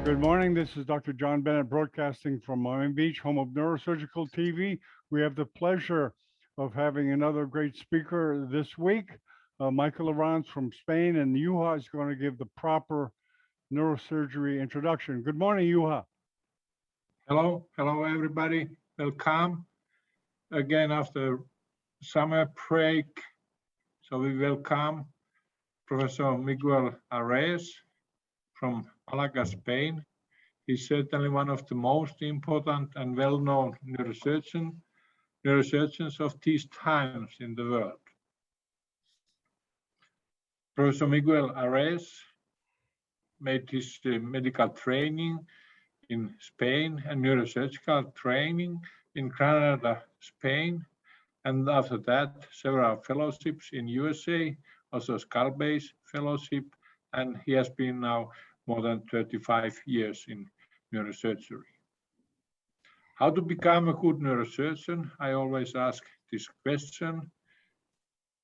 Good morning. This is Dr. John Bennett broadcasting from Miami Beach, home of Neurosurgical TV. We have the pleasure of having another great speaker this week, Michael Arranz from Spain, and Juha is going to give the proper neurosurgery introduction. Good morning, Juha. Hello everybody. Welcome again after summer break. So we welcome Professor Miguel Arraez from Malaga, Spain. He's certainly one of the most important and well-known neurosurgeons of these times in the world. Professor Miguel Arraez made his medical training in Spain and neurosurgical training in Granada, Spain, and after that several fellowships in USA, also skull-based fellowship, and he has been now more than 35 years in neurosurgery. How to become a good neurosurgeon? I always ask this question.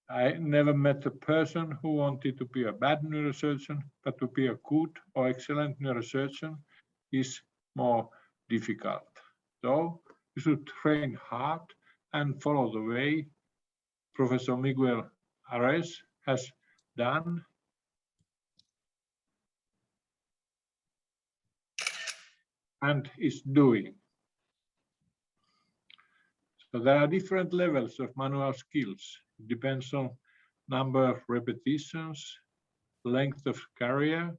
I never met a person who wanted to be a bad neurosurgeon, but to be a good or excellent neurosurgeon is more difficult. So you should train hard and follow the way Professor Miguel Arraez has done. And is doing. So there are different levels of manual skills. It depends on number of repetitions, length of career.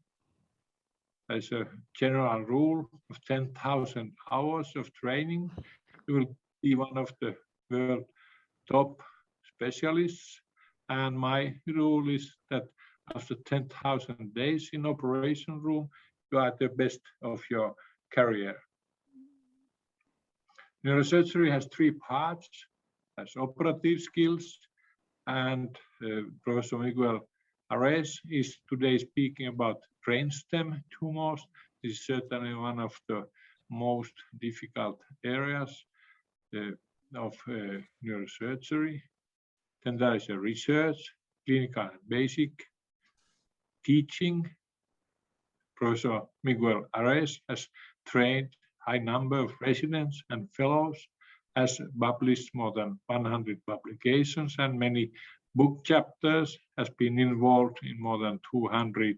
There's a general rule of 10,000 hours of training. You will be one of the world top specialists. And my rule is that after 10,000 days in operation room, you are the best of your career. Neurosurgery has three parts. There's operative skills, and Professor Miguel Arraez is today speaking about brain stem tumors. This is certainly one of the most difficult areas of neurosurgery. Then there is a research, clinical and basic, teaching. Professor Miguel Arraez has trained high number of residents and fellows, has published more than 100 publications and many book chapters, has been involved in more than 200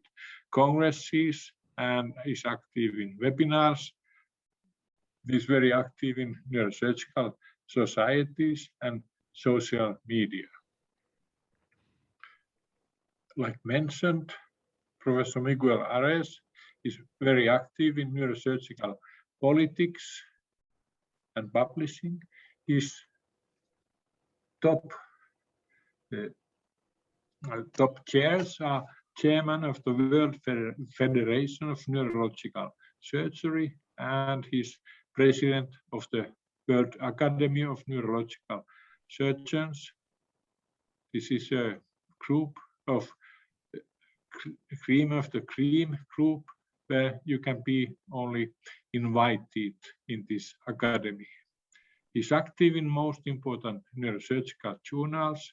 congresses, and is active in webinars. He's very active in neurosurgical societies and social media. Like mentioned, Professor Miguel Arraez is very active in neurosurgical politics and publishing. His top chairs are chairman of the World Federation of Neurological Surgery, and he's president of the World Academy of Neurological Surgeons. This is a group of cream of the cream group, where you can be only invited in this academy. He's active in most important neurosurgical journals,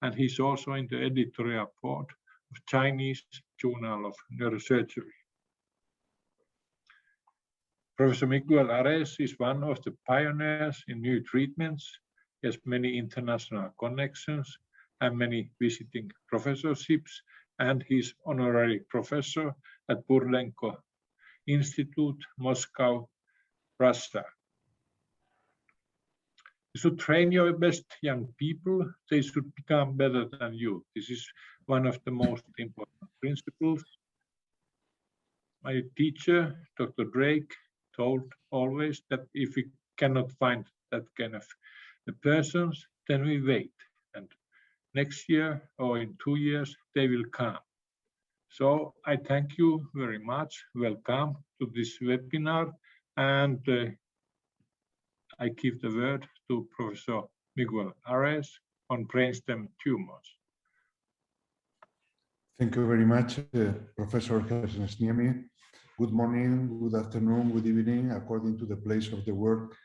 and he's also in the editorial board of Chinese Journal of Neurosurgery. Professor Miguel Arraez is one of the pioneers in new treatments. He has many international connections and many visiting professorships, and he's honorary professor at Burlenko Institute, Moscow, Russia. You should train your best young people. They should become better than you. This is one of the most important principles. My teacher, Dr. Drake, told always that if we cannot find that kind of persons, then we wait. And next year or in 2 years, they will come. So I thank you very much. Welcome to this webinar, and I give the word to Professor Miguel Arraez on brain stem tumors. Thank you very much, Professor Hersniemi. Good morning, good afternoon, good evening, according to the place of the work.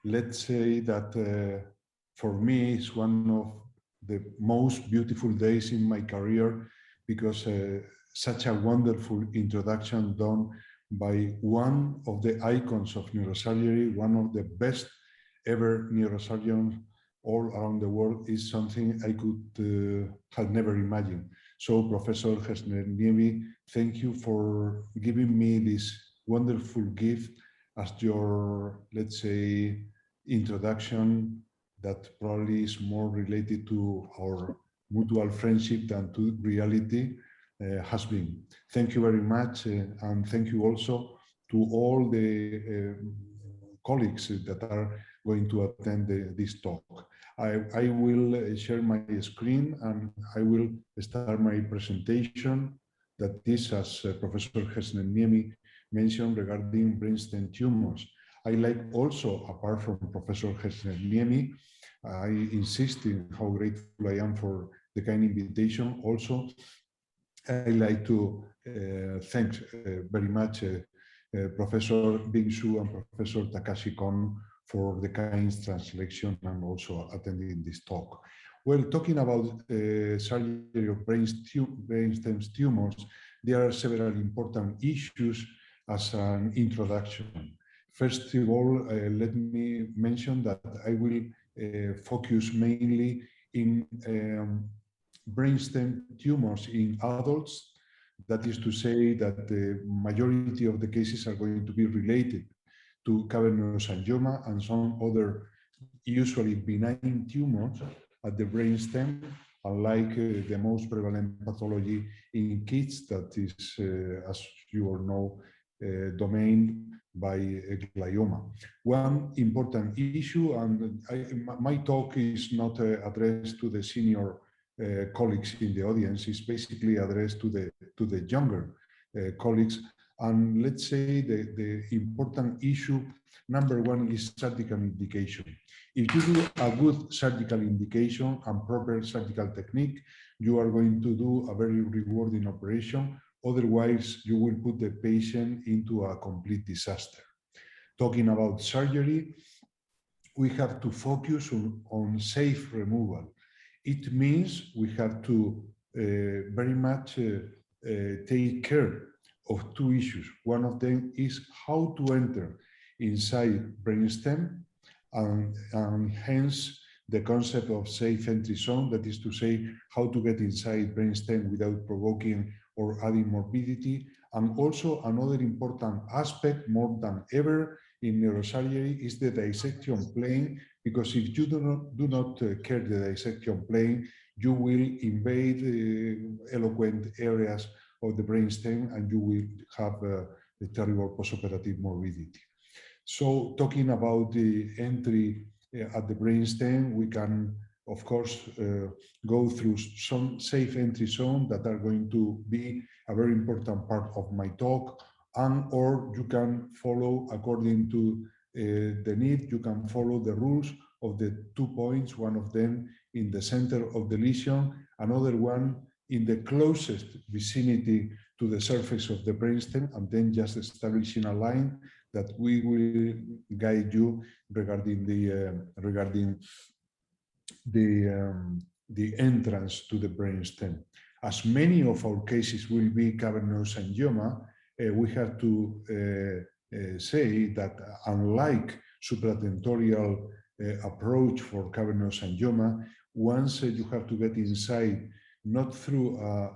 Let's say that for me, it's one of the most beautiful days in my career, because such a wonderful introduction done by one of the icons of neurosurgery, one of the best ever neurosurgeons all around the world, is something I could have never imagined. So Professor Hesner-Niemi, thank you for giving me this wonderful gift as your, let's say, introduction that probably is more related to our mutual friendship than to reality has been. Thank you very much, and thank you also to all the colleagues that are going to attend this talk. I will share my screen and I will start my presentation, that is, as Professor Hesner-Niemi mentioned, regarding brainstem tumors. I like also, apart from Professor Hesner-Niemi, I insist in how grateful I am for the kind invitation. Also, I like to thank very much Professor Bing-Su and Professor Takashi Kon for the kind translation and also attending this talk. Well, talking about surgery of brainstem tumors, there are several important issues as an introduction. First of all, let me mention that I will focus mainly in brainstem tumors in adults. That is to say that the majority of the cases are going to be related to cavernous angioma and some other usually benign tumors at the brainstem, unlike the most prevalent pathology in kids, that is, as you all know, domained by a glioma. One important issue, and my talk is not addressed to the senior colleagues in the audience, is basically addressed to the younger colleagues. And let's say the important issue, number one, is surgical indication. If you do a good surgical indication and proper surgical technique, you are going to do a very rewarding operation. Otherwise, you will put the patient into a complete disaster. Talking about surgery, we have to focus on safe removal. It means we have to very much take care of two issues. One of them is how to enter inside brainstem, and hence the concept of safe entry zone, that is to say, how to get inside brainstem without provoking or adding morbidity. And also another important aspect, more than ever in neurosurgery, is the dissection plane, because if you do not care the dissection plane, you will invade eloquent areas of the brainstem and you will have a terrible postoperative morbidity. So talking about the entry at the brainstem, we can, of course, go through some safe entry zone that are going to be a very important part of my talk, and or you can follow according to the need, you can follow the rules of the 2 points, one of them in the center of the lesion, another one in the closest vicinity to the surface of the brainstem, and then just establishing a line that we will guide you regarding the entrance to the brainstem. As many of our cases will be cavernous angioma, we have to say that unlike supratentorial approach for cavernous angioma, once you have to get inside, not through a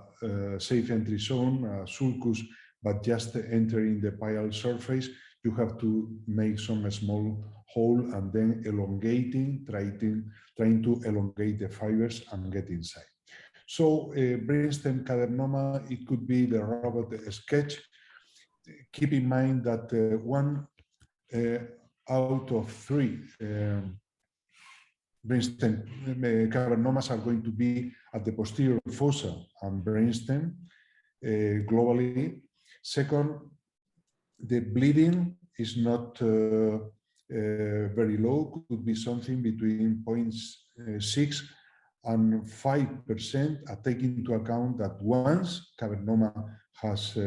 safe entry zone, a sulcus, but just entering the pial surface, you have to make some small hole and then elongating, trying to elongate the fibers and get inside. So brainstem cavernoma, it could be the robot sketch. Keep in mind that 1 out of 3 brainstem cavernomas are going to be at the posterior fossa and brainstem globally. Second, the bleeding is not very low, could be something between 0.6 and 5%, taking into account that once cavernoma has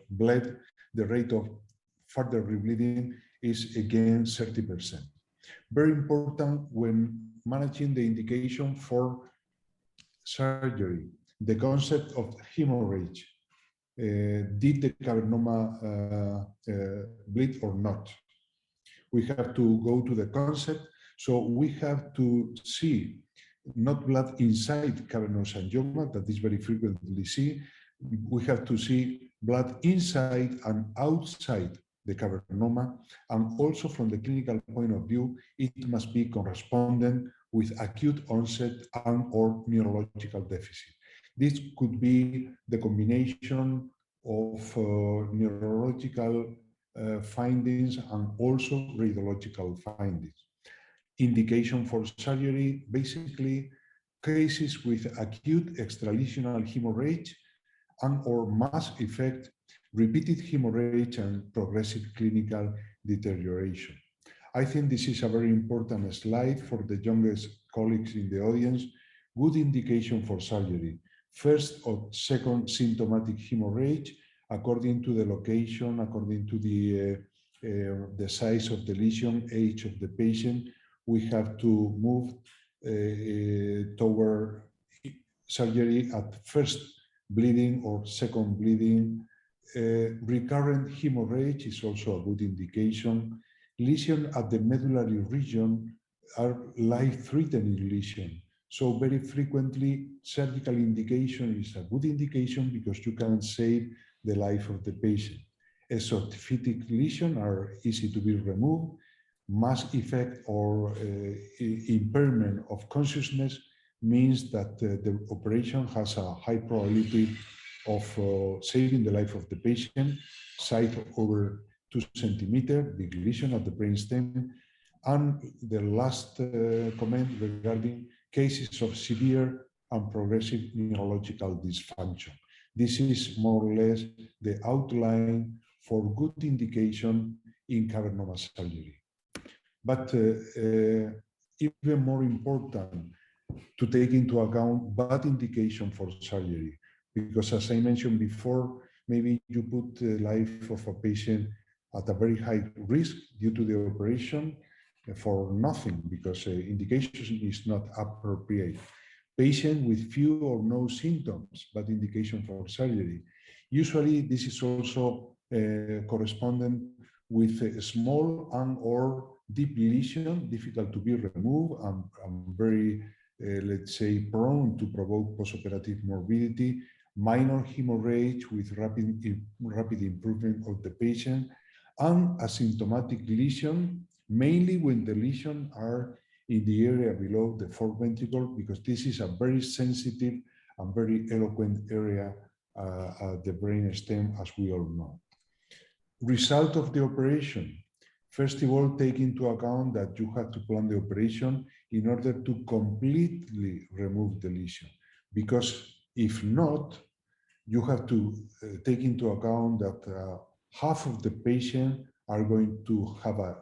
bled, the rate of further rebleeding is again 30%. Very important when managing the indication for surgery, the concept of hemorrhage. did the cavernoma bleed or not? We have to go to the concept. So we have to see not blood inside cavernous angioma, that is very frequently seen. We have to see blood inside and outside the cavernoma. And also from the clinical point of view, it must be correspondent with acute onset and or neurological deficit. This could be the combination of neurological findings and also radiological findings. Indication for surgery, basically cases with acute extralesional hemorrhage and or mass effect, repeated hemorrhage and progressive clinical deterioration. I think this is a very important slide for the youngest colleagues in the audience. Good indication for surgery. First or second symptomatic hemorrhage, according to the location, according to the size of the lesion, age of the patient, we have to move toward surgery at first bleeding or second bleeding. Recurrent hemorrhage is also a good indication. Lesion at the medullary region are life-threatening lesion. So very frequently, surgical indication is a good indication because you can save the life of the patient. Esophageal lesions are easy to be removed. Mass effect or impairment of consciousness means that the operation has a high probability of saving the life of the patient. Size over 2 centimeters, big lesion at the brainstem. And the last comment regarding cases of severe and progressive neurological dysfunction. This is more or less the outline for good indication in cavernoma surgery. But even more important to take into account bad indication for surgery, because as I mentioned before, maybe you put the life of a patient at a very high risk due to the operation for nothing, because indication is not appropriate. Patient with few or no symptoms, but indication for surgery. Usually this is also correspondent with a small and or deep lesion, difficult to be removed and very, let's say, prone to provoke postoperative morbidity, minor hemorrhage with rapid improvement of the patient, and asymptomatic lesion, mainly when the lesions are in the area below the fourth ventricle, because this is a very sensitive and very eloquent area at the brain stem, as we all know. Result of the operation. First of all, take into account that you have to plan the operation in order to completely remove the lesion, because if not, you have to take into account that half of the patients are going to have a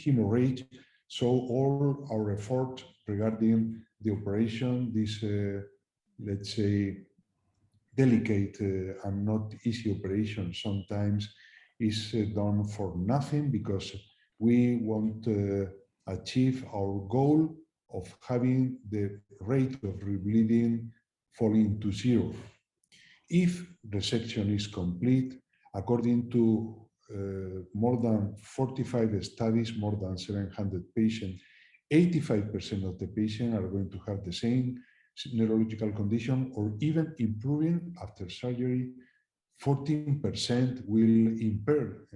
hemorrhage. So all our effort regarding the operation, this, let's say, delicate and not easy operation sometimes is done for nothing, because we want to achieve our goal of having the rate of rebleeding falling to 0. If resection is complete, according to more than 45 studies, more than 700 patients, 85% of the patients are going to have the same neurological condition or even improving after surgery. 14% will impair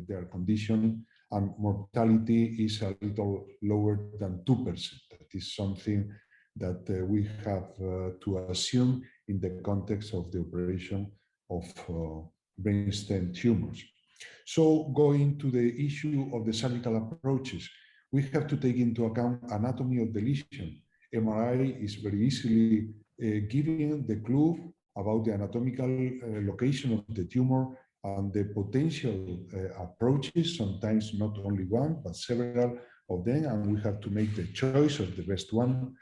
their condition, and mortality is a little lower than 2%. That is something that we have to assume in the context of the operation of brainstem tumors. So going to the issue of the surgical approaches, we have to take into account anatomy of the lesion. MRI is very easily giving the clue about the anatomical location of the tumor and the potential approaches, sometimes not only one, but several of them, and we have to make the choice of the best one.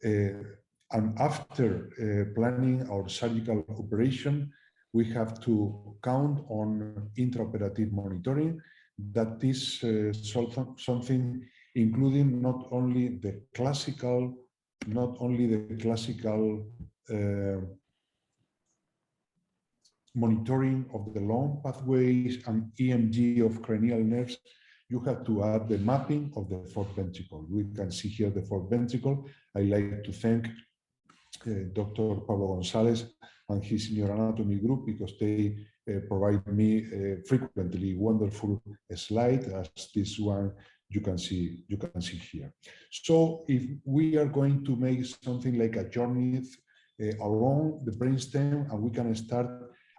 And after planning our surgical operation, we have to count on intraoperative monitoring. That is something including not only the classical monitoring of the lung pathways and EMG of cranial nerves, you have to add the mapping of the fourth ventricle. We can see here the fourth ventricle. I like to thank Dr. Pablo González and his neuroanatomy group because they provide me frequently wonderful slides as this one you can see here. So if we are going to make something like a journey along the brainstem, and we can start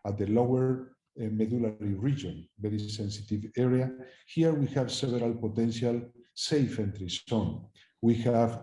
at the lower medullary region, very sensitive area. Here we have several potential safe entry zones. We have,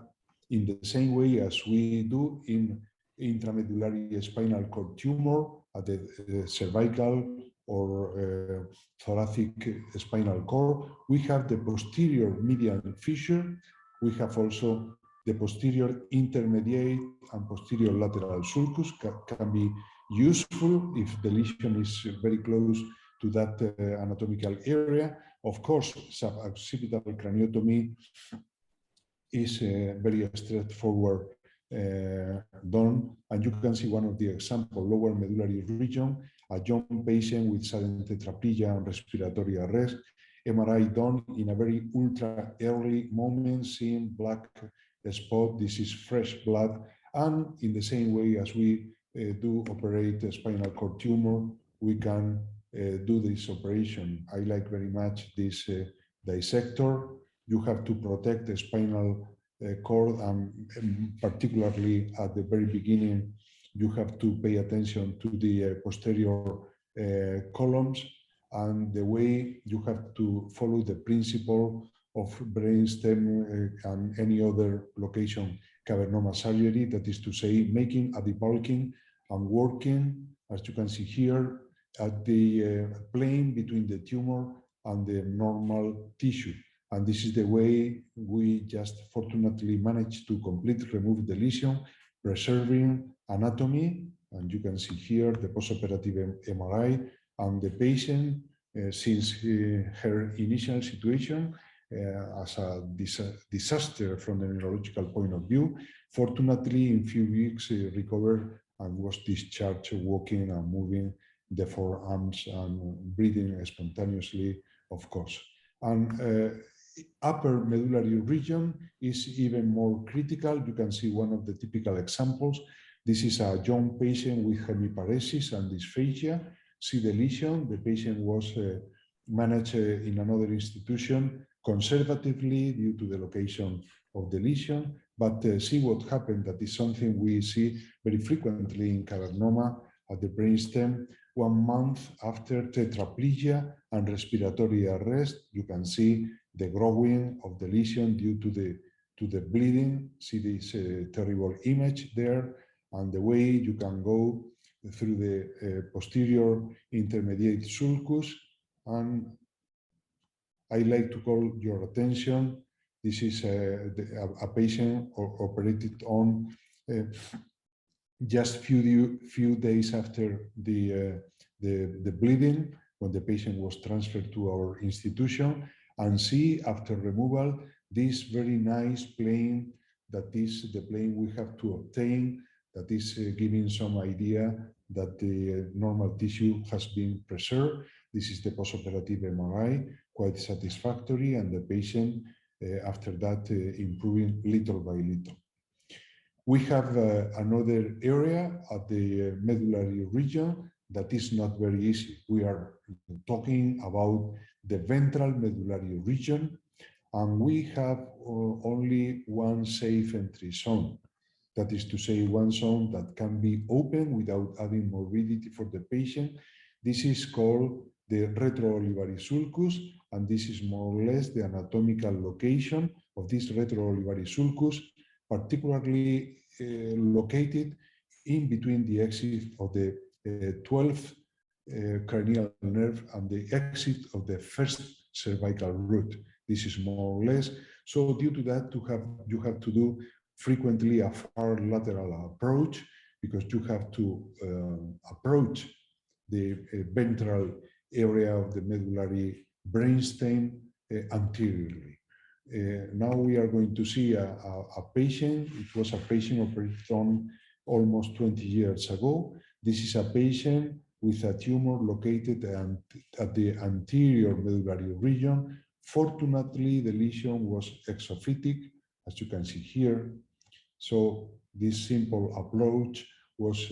in the same way as we do in intramedullary spinal cord tumor at the cervical or thoracic spinal cord, we have the posterior median fissure. We have also the posterior intermediate and posterior lateral sulcus can be useful if the lesion is very close to that anatomical area. Of course, suboccipital craniotomy is very straightforward done, and you can see one of the example, lower medullary region, a young patient with sudden tetraplegia and respiratory arrest, MRI done in a very ultra early moment, seeing black spot. This is fresh blood, and in the same way as we do operate a spinal cord tumor, we can do this operation. I like very much this dissector. You have to protect the spinal cord, and particularly at the very beginning, you have to pay attention to the posterior columns, and the way you have to follow the principle of brainstem and any other location cavernoma surgery, that is to say, making a debulking and working, as you can see here, at the plane between the tumor and the normal tissue. And this is the way we just fortunately managed to completely remove the lesion, preserving anatomy. And you can see here the postoperative MRI, and the patient, since her initial situation as a disaster from the neurological point of view, fortunately in few weeks recovered and was discharged, walking and moving the forearms and breathing spontaneously, of course. And upper medullary region is even more critical. You can see one of the typical examples. This is a young patient with hemiparesis and dysphagia. See the lesion. The patient was managed in another institution conservatively due to the location of the lesion. But see what happened. That is something we see very frequently in cavernoma at the brainstem. 1 month after tetraplegia and respiratory arrest, you can see the growing of the lesion due to the bleeding. See this terrible image there, and the way you can go through the posterior intermediate sulcus. And I like to call your attention. This is a patient operated on just few days after the bleeding, when the patient was transferred to our institution. And see, after removal, this very nice plane, that is the plane we have to obtain, that is giving some idea that the normal tissue has been preserved. This is the postoperative MRI, quite satisfactory, and the patient, after that, improving little by little. We have another area at the medullary region that is not very easy. We are talking about the ventral medullary region, and we have only one safe entry zone. That is to say, one zone that can be open without adding morbidity for the patient. This is called the retroolivary sulcus, and this is more or less the anatomical location of this retroolivary sulcus, particularly located in between the exit of the 12th cranial nerve and the exit of the first cervical root. This is more or less. So due to that, you have to do frequently a far lateral approach, because you have to approach the ventral area of the medullary brainstem anteriorly. Now we are going to see a patient. It was a patient operated on almost 20 years ago. This is a patient with a tumor located at the anterior medullary region. Fortunately, the lesion was exophytic, as you can see here. So this simple approach was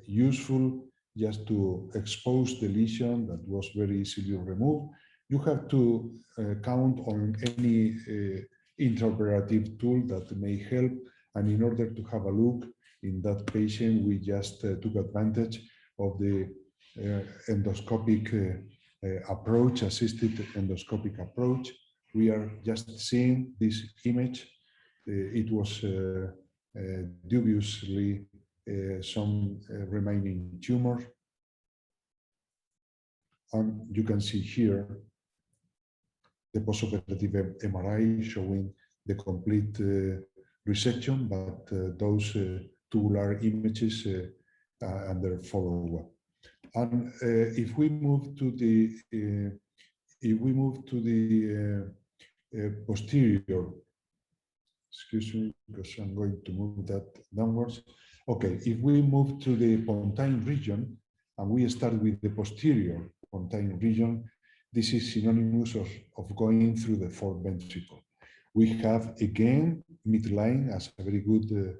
useful just to expose the lesion that was very easily removed. You have to count on any intraoperative tool that may help. And in order to have a look in that patient, we just took advantage of the endoscopic approach, assisted endoscopic approach. We are just seeing this image. It was dubiously some remaining tumor. And you can see here the postoperative MRI showing the complete resection, but those tubular images under follow-up. And if we move to the posterior, excuse me, because I'm going to move that downwards. Okay, if we move to the pontine region, and we start with the posterior pontine region, this is synonymous of going through the fourth ventricle. We have again midline as a very good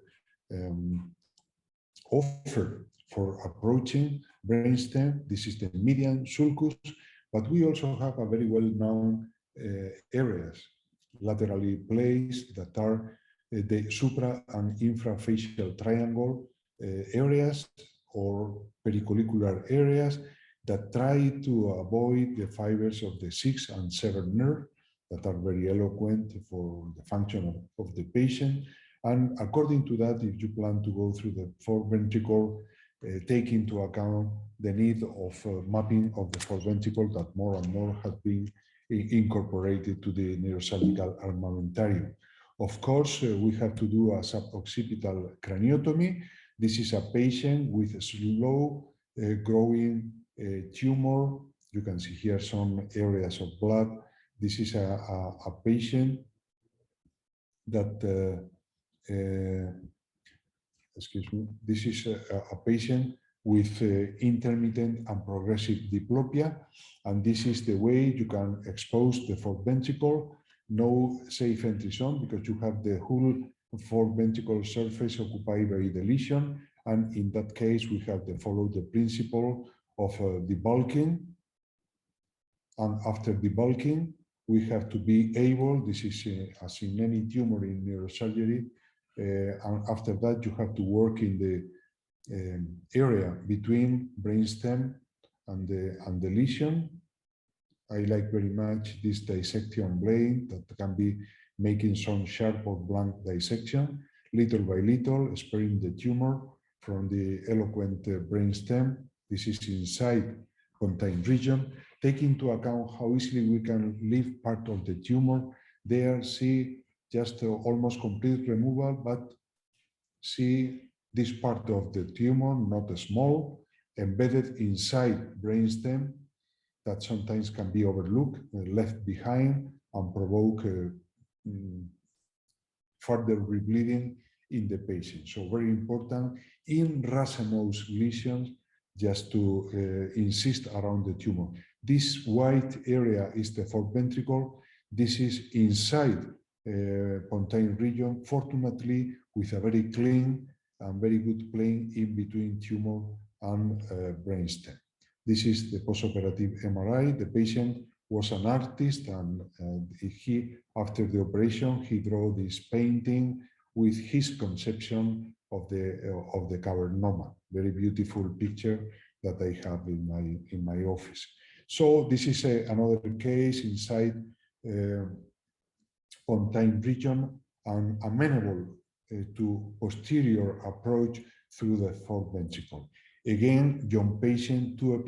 offer for approaching brainstem. This is the median sulcus, but we also have a very well-known areas laterally placed that are the supra and infrafacial triangle areas or pericollicular areas that try to avoid the fibers of the 6th and 7th nerve that are very eloquent for the function of the patient. And according to that, if you plan to go through the fourth ventricle, take into account the need of mapping of the fourth ventricle that more and more has been incorporated to the neurosurgical armamentarium. Of course, we have to do a suboccipital craniotomy. This is a patient with a slow growing tumor. You can see here some areas of blood. This is a patient that, excuse me, this is a patient with intermittent and progressive diplopia. And this is the way you can expose the fourth ventricle. No safe entry zone because you have the whole fourth ventricle surface occupied by the lesion. And in that case, we have to follow the principle of debulking. And after debulking, we have to be able, this is as in any tumor in neurosurgery, and after that, you have to work in the area between brainstem and the lesion. I like very much this dissection blade that can be making some sharp or blunt dissection, little by little, sparing the tumor from the eloquent brainstem. This is inside pontine region. Take into account how easily we can leave part of the tumor there, see just almost complete removal, but see this part of the tumor, not small, embedded inside brainstem that sometimes can be overlooked, left behind, and provoke further rebleeding in the patient. So very important in racemose lesions, just to insist around the tumor. This white area is the fourth ventricle. This is inside pontine region, fortunately with a very clean and very good plane in between tumor and brainstem. This is the postoperative MRI. The patient was an artist, and he, after the operation, he drew this painting with his conception of the cavernoma. Very beautiful picture that I have in my office. So this is another case inside pontine region and amenable to posterior approach through the fourth ventricle. Again, young patient, two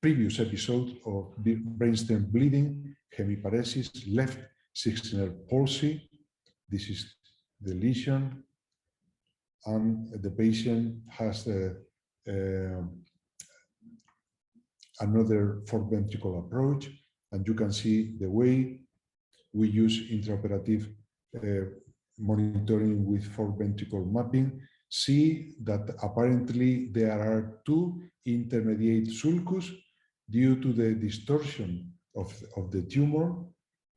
previous episodes of brainstem bleeding, hemiparesis, left 6th nerve palsy. This is the lesion, and the patient has another fourth ventricle approach, and you can see the way we use intraoperative monitoring with fourth ventricle mapping. see that apparently there are two intermediate sulcus due to the distortion of the tumor.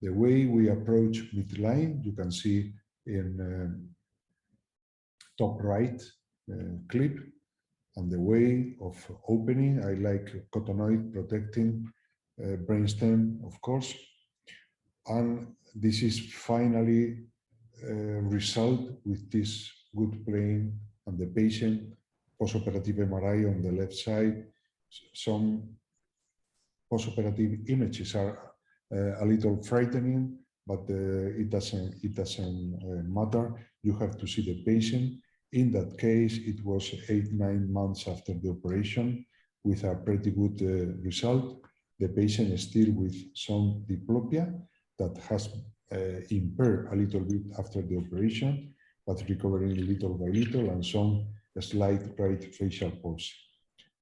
The way we approach midline, you can see in top right clip, and the way of opening, I like cottonoid protecting brainstem, of course. And this is finally result with this good plane and the patient postoperative MRI on the left side. Some postoperative images are a little frightening, but it doesn't matter. You have to see the patient. In that case, it was 8-9 months after the operation with a pretty good result. The patient is still with some diplopia that has impaired a little bit after the operation, but recovering little by little, and some slight right facial pulse.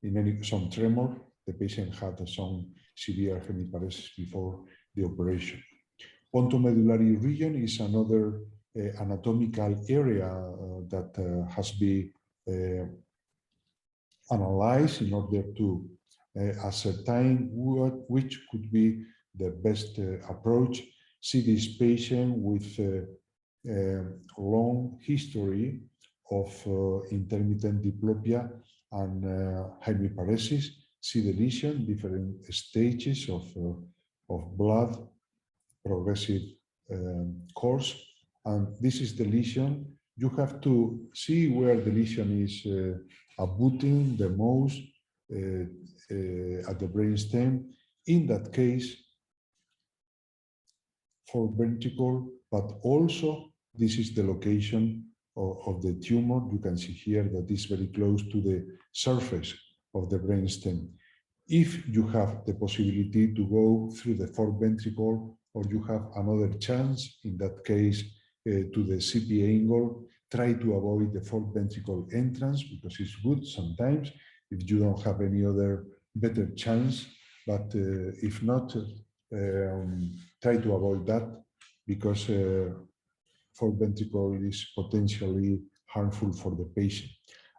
In some tremor, the patient had some severe hemiparesis before the operation. Pontomedullary region is another anatomical area that has been analyzed in order to ascertain which could be the best approach. See this patient with a long history of intermittent diplopia and hemiparesis. See the lesion, different stages of blood, progressive course, and this is the lesion. You have to see where the lesion is abutting the most at the brainstem. In that case, for ventricle, but also this is the location of the tumor. You can see here that is very close to the surface of the brainstem. If you have the possibility to go through the fourth ventricle, or you have another chance, in that case, to the CP angle, try to avoid the fourth ventricle entrance, because it's good sometimes if you don't have any other better chance. But if not, try to avoid that, because fourth ventricle is potentially harmful for the patient.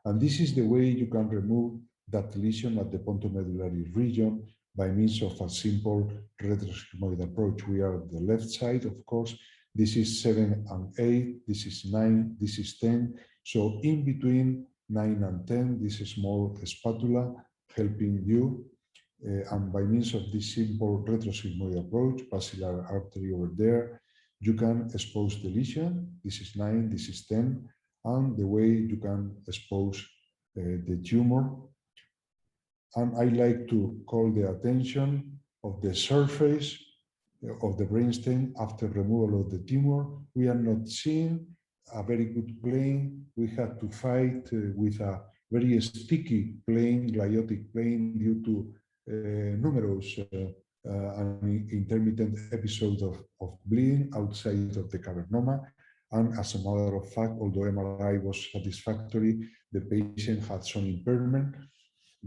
And this is the way you can remove that lesion at the pontomedullary region by means of a simple retrosigmoid approach. We are at the left side, of course. This is 7 and 8, this is 9, this is 10. So in between 9 and 10, this small spatula helping you. And by means of this simple retrosigmoid approach, basilar artery over there, you can expose the lesion. This is 9, this is 10, and the way you can expose the tumor. And I like to call the attention of the surface of the brainstem after removal of the tumor. We are not seeing a very good plane. We have to fight with a very sticky plane, gliotic plane, due to numerous and intermittent episodes of bleeding outside of the cavernoma. And as a matter of fact, although MRI was satisfactory, the patient had some impairment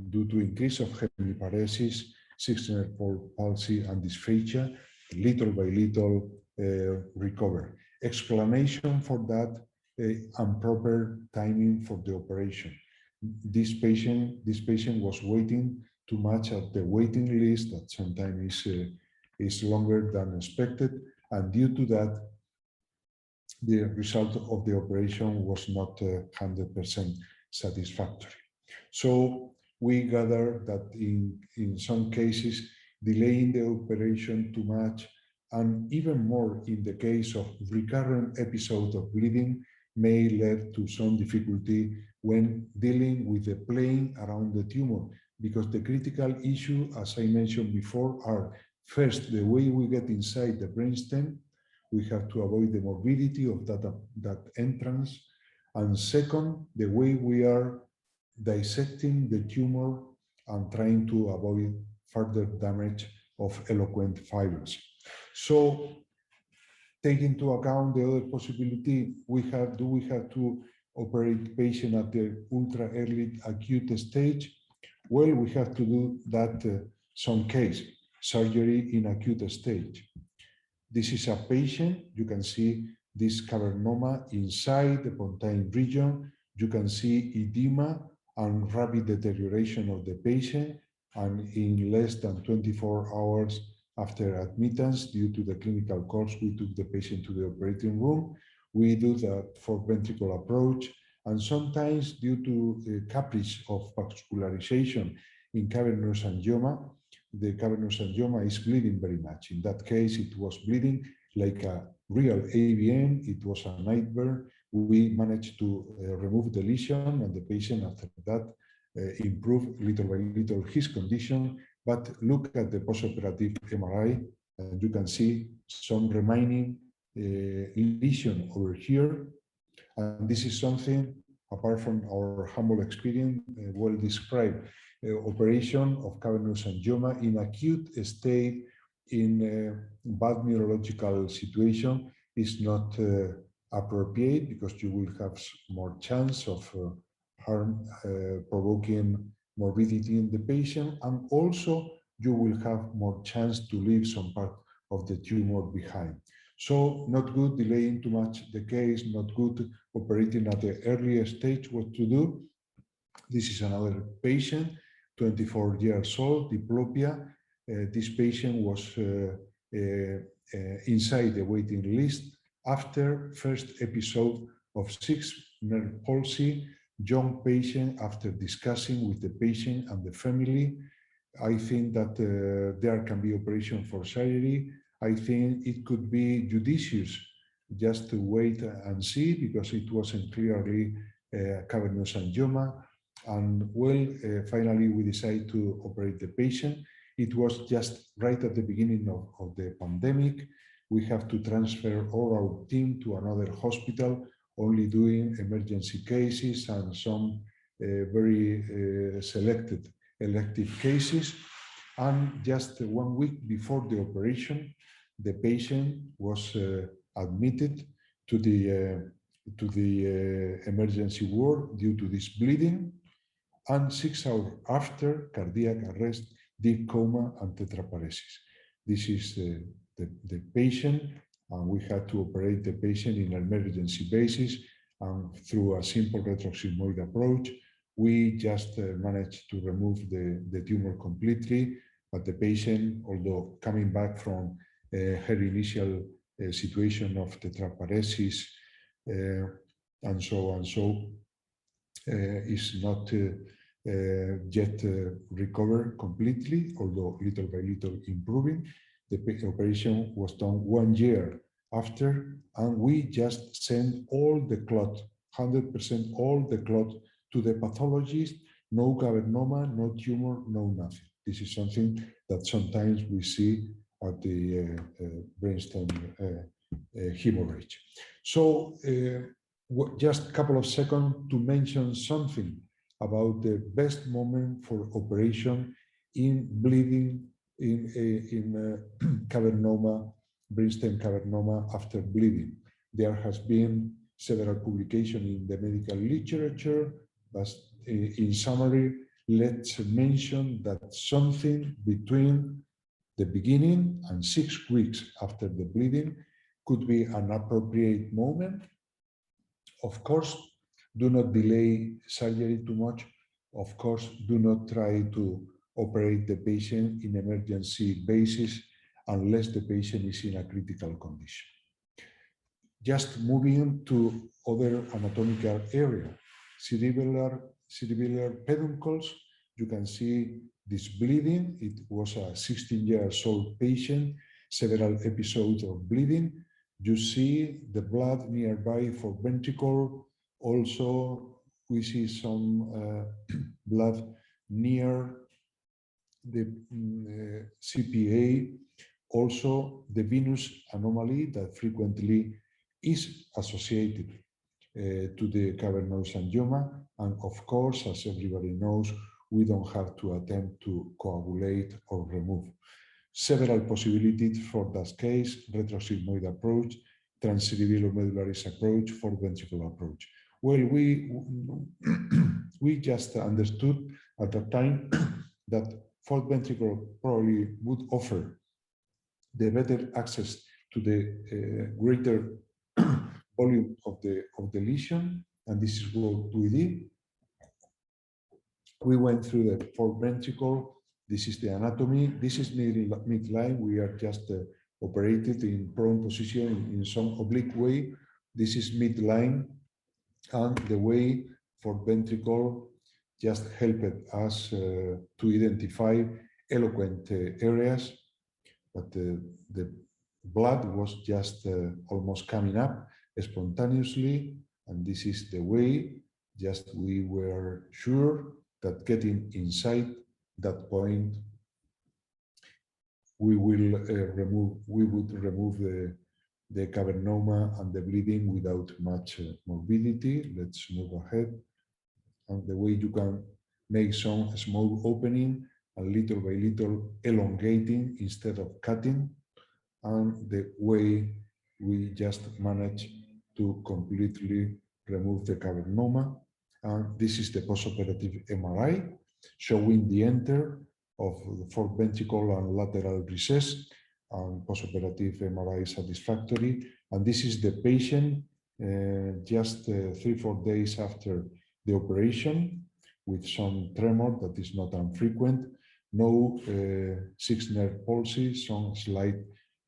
due to increase of hemiparesis, 16th palsy, and dysphagia. Little by little recover. Explanation for that, improper timing for the operation. This patient was waiting too much at the waiting list, that sometimes is longer than expected, and due to that, the result of the operation was not 100% satisfactory. So we gather that in some cases, delaying the operation too much, and even more in the case of recurrent episodes of bleeding, may lead to some difficulty when dealing with the plane around the tumor, because the critical issue, as I mentioned before, are first, the way we get inside the brainstem. We have to avoid the morbidity of that entrance, and second, the way we are dissecting the tumor and trying to avoid further damage of eloquent fibers. So, take into account the other possibility, do we have to operate patient at the ultra early acute stage? Well, we have to do that some case, surgery in acute stage. This is a patient, you can see this cavernoma inside the pontine region. You can see edema and rapid deterioration of the patient, and in less than 24 hours after admittance, due to the clinical course, we took the patient to the operating room. We do that for ventricular approach, and sometimes due to a caprice of vascularization in cavernous angioma, the cavernous angioma is bleeding very much. In that case, it was bleeding like a real AVM. It was a nightmare. We managed to remove the lesion, and the patient after that improved little by little his condition. But look at the postoperative MRI, and you can see some remaining lesion over here. And this is something, apart from our humble experience, well described operation of cavernous angioma in acute state in bad neurological situation is not appropriate, because you will have more chance of harm provoking morbidity in the patient, and also you will have more chance to leave some part of the tumor behind. So not good delaying too much the case, not good operating at the earliest stage. What to do? This is another patient, 24 years old, diplopia. This patient was inside the waiting list after first episode of 6-nerve palsy. Young patient, after discussing with the patient and the family, I think that there can be operation for surgery. I think it could be judicious just to wait and see, because it wasn't clearly cavernous angioma. And well, finally, we decided to operate the patient. It was just right at the beginning of the pandemic. We have to transfer all our team to another hospital, only doing emergency cases and some very selected elective cases. And just 1 week before the operation, the patient was admitted to the emergency ward due to this bleeding, and 6 hours after, cardiac arrest, deep coma, and tetraparesis. This is the patient, and we had to operate the patient in an emergency basis, and through a simple retrosigmoid approach, we just managed to remove the tumor completely. But the patient, although coming back from her initial situation of tetraparesis and so on, is not yet recovered completely, although little by little improving. The operation was done 1 year after, and we just sent all the clot, 100% all the clot, to the pathologist. No cavernoma, no tumor, no nothing. This is something that sometimes we see at the brainstem hemorrhage. So just a couple of seconds to mention something about the best moment for operation in bleeding in cavernoma, brainstem cavernoma after bleeding. There has been several publications in the medical literature, but in summary, let's mention that something between the beginning and 6 weeks after the bleeding could be an appropriate moment. Of course, do not delay surgery too much. Of course, do not try to operate the patient in emergency basis unless the patient is in a critical condition. Just moving to other anatomical area, cerebellar peduncles, you can see this bleeding. It was a 16-year-old patient, several episodes of bleeding. You see the blood nearby for ventricle. Also, we see some blood near the CPA. Also, the venous anomaly that frequently is associated to the cavernous angioma. And of course, as everybody knows, we don't have to attempt to coagulate or remove. Several possibilities for that case: retrosigmoid approach, transcerebellomedullaris approach, foreventricular approach. Well, we just understood at that time that fourth ventricle probably would offer the better access to the greater volume of the lesion, and this is what we did. We went through the foreventricle. This is the anatomy. This is midline. We are just operated in prone position in some oblique way. This is midline, and the way foreventricle just helped us to identify eloquent areas, but the blood was just almost coming up spontaneously, and this is the way just we were sure that getting inside that point we would remove the cavernoma and the bleeding without much morbidity. Let's move ahead. And the way you can make some small opening and little by little elongating instead of cutting, and the way we just manage to completely remove the cavernoma. And this is the postoperative MRI showing the enter of the foreventricle and lateral recess, and postoperative MRI satisfactory. And this is the patient just 3-4 days after the operation with some tremor that is not infrequent, no 6-nerve palsy, some slight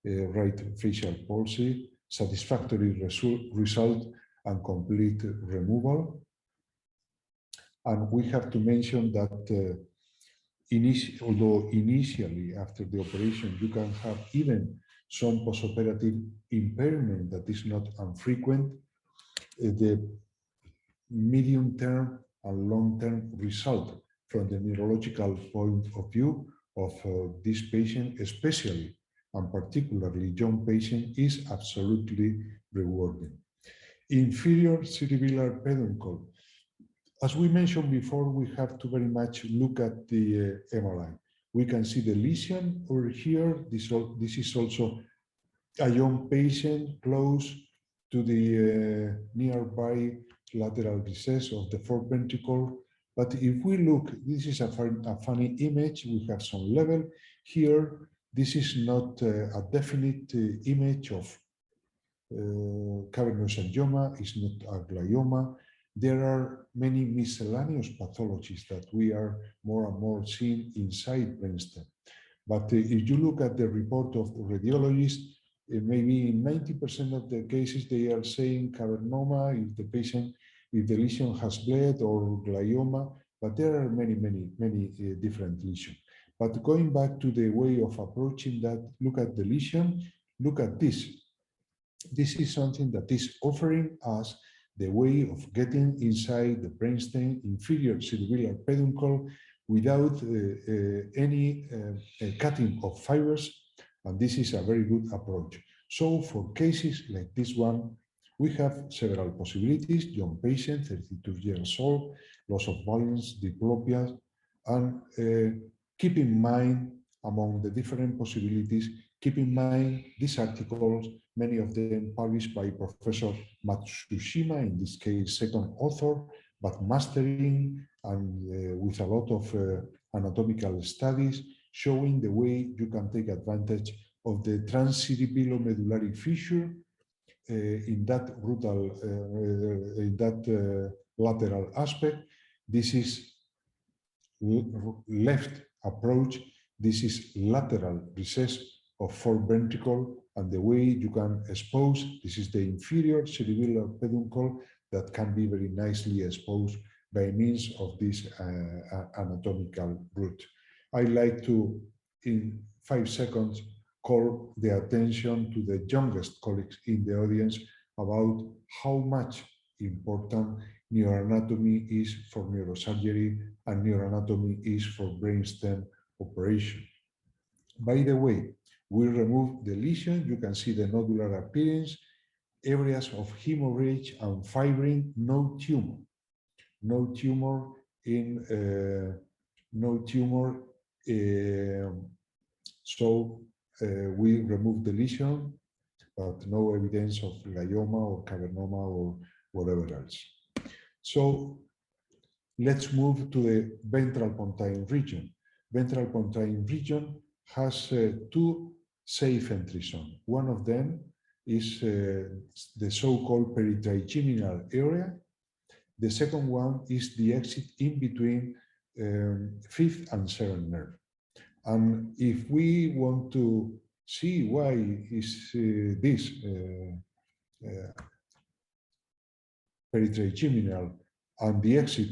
right facial palsy, satisfactory result and complete removal. And we have to mention that although initially after the operation you can have even some postoperative impairment that is not infrequent, the medium-term and long-term result from the neurological point of view of this patient, especially and particularly young patient, is absolutely rewarding. Inferior cerebellar peduncle. As we mentioned before, we have to very much look at the MRI. We can see the lesion over here. This is also a young patient close to the nearby lateral recess of the foreventricle. But if we look, this is a funny image. We have some level here. This is not a definite image of cavernous angioma. It's not a glioma. There are many miscellaneous pathologies that we are more and more seeing inside brainstem. But if you look at the report of the radiologists, maybe in 90% of the cases they are saying cavernoma if the lesion has bled, or glioma, but there are many different lesions. But going back to the way of approaching that, look at the lesion, look at this. This is something that is offering us the way of getting inside the brainstem, inferior cerebellar peduncle, without any cutting of fibers, and this is a very good approach. So for cases like this one, we have several possibilities: young patient, 32 years old, loss of balance, diplopia, and keep in mind among the different possibilities, keep in mind these articles, many of them published by Professor Matsushima, in this case second author, but mastering and with a lot of anatomical studies showing the way you can take advantage of the transcerebellomedullary fissure in that brutal, lateral aspect. This is left approach. This is lateral recess of foreventricle, and the way you can expose, this is the inferior cerebellar peduncle that can be very nicely exposed by means of this anatomical route. I like to, in 5 seconds, call the attention to the youngest colleagues in the audience about how much important neuroanatomy is for neurosurgery and neuroanatomy is for brainstem operation. By the way, we remove the lesion. You can see the nodular appearance, areas of hemorrhage and fibrin, no tumor. No tumor in, so we remove the lesion, but no evidence of glioma or cavernoma or whatever else. So let's move to the ventral pontine region. Ventral pontine region has 2 safe entry zones. One of them is the so-called peritrigeminal area, The second one is the exit in between fifth and seventh nerve. And if we want to see why is this peritrigeminal and the exit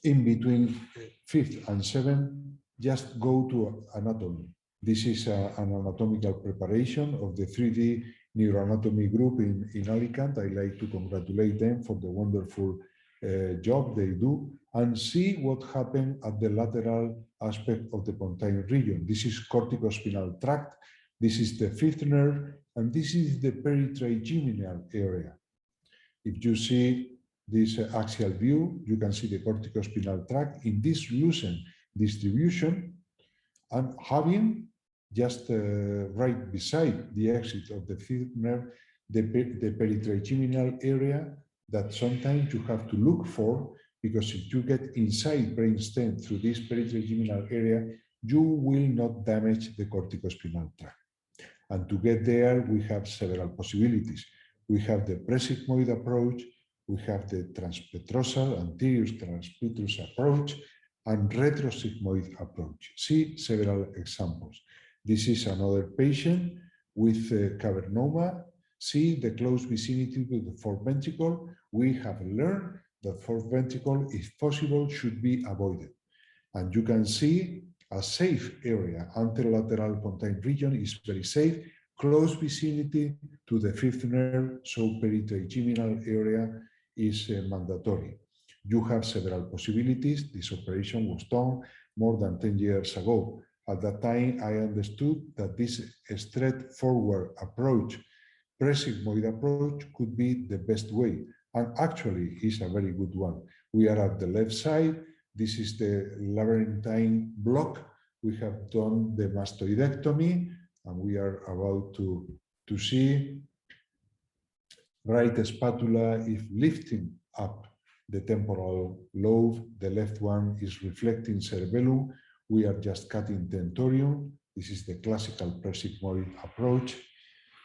in between fifth and seventh, just go to anatomy. This is an anatomical preparation of the 3D neuroanatomy group in Alicante. I like to congratulate them for the wonderful job they do, and see what happened at the lateral aspect of the pontine region. This is corticospinal tract, this is the fifth nerve, and this is the peritrigeminal area. If you see this axial view, you can see the corticospinal tract in this lucent distribution, and having just right beside the exit of the fifth nerve, the peritrigeminal area that sometimes you have to look for, because if you get inside brainstem through this peritrigeminal area, you will not damage the corticospinal tract. And to get there, we have several possibilities. We have the presigmoid approach, we have the transpetrosal, anterior transpetrous approach, and retrosigmoid approach. See several examples. This is another patient with cavernoma. See the close vicinity to the fourth ventricle. We have learned that fourth ventricle, if possible, should be avoided. And you can see a safe area. Anterolateral pontine region is very safe. Close vicinity to the fifth nerve, so peritrigeminal area is mandatory. You have several possibilities. This operation was done more than 10 years ago. At that time, I understood that this straightforward approach, presigmoid approach, could be the best way, and actually is a very good one. We are at the left side. This is the labyrinthine block. We have done the mastoidectomy, and we are about to see right spatula if lifting up the temporal lobe. The left one is reflecting cerebellum. We are just cutting tentorium. This is the classical presigmoid approach.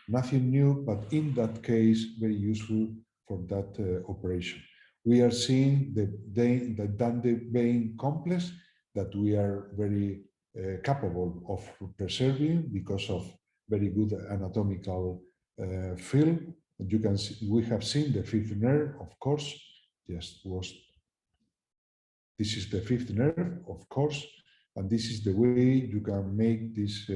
Nothing new, but in that case, very useful for that operation. We are seeing the Dande vein complex that we are very capable of preserving because of very good anatomical field. You can see, we have seen the fifth nerve, of course. This is the fifth nerve, of course, and this is the way you can make this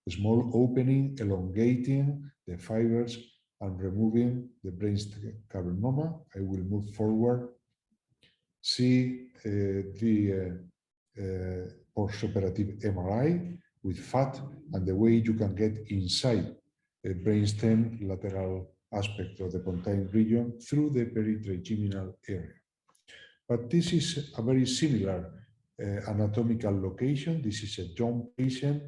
small opening, elongating the fibers and removing the brainstem cavernoma. I will move forward. See the postoperative MRI with FAT and the way you can get inside a brainstem lateral aspect of the pontine region through the peritrigeminal area. But this is a very similar anatomical location. This is a young patient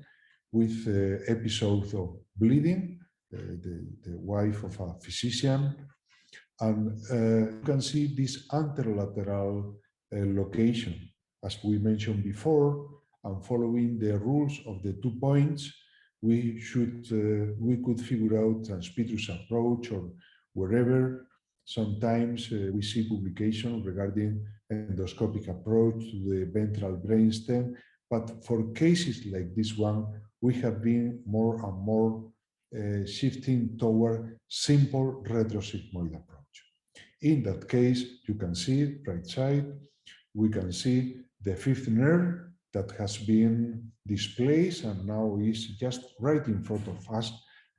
with episodes of bleeding, the wife of a physician. And you can see this anterolateral location, as we mentioned before, and following the rules of the 2 points, we could figure out transpetrous approach or wherever. Sometimes we see publication regarding endoscopic approach to the ventral brainstem, but for cases like this one, we have been more and more shifting toward simple retrosigmoid approach. In that case, you can see right side, we can see the fifth nerve that has been displaced and now is just right in front of us,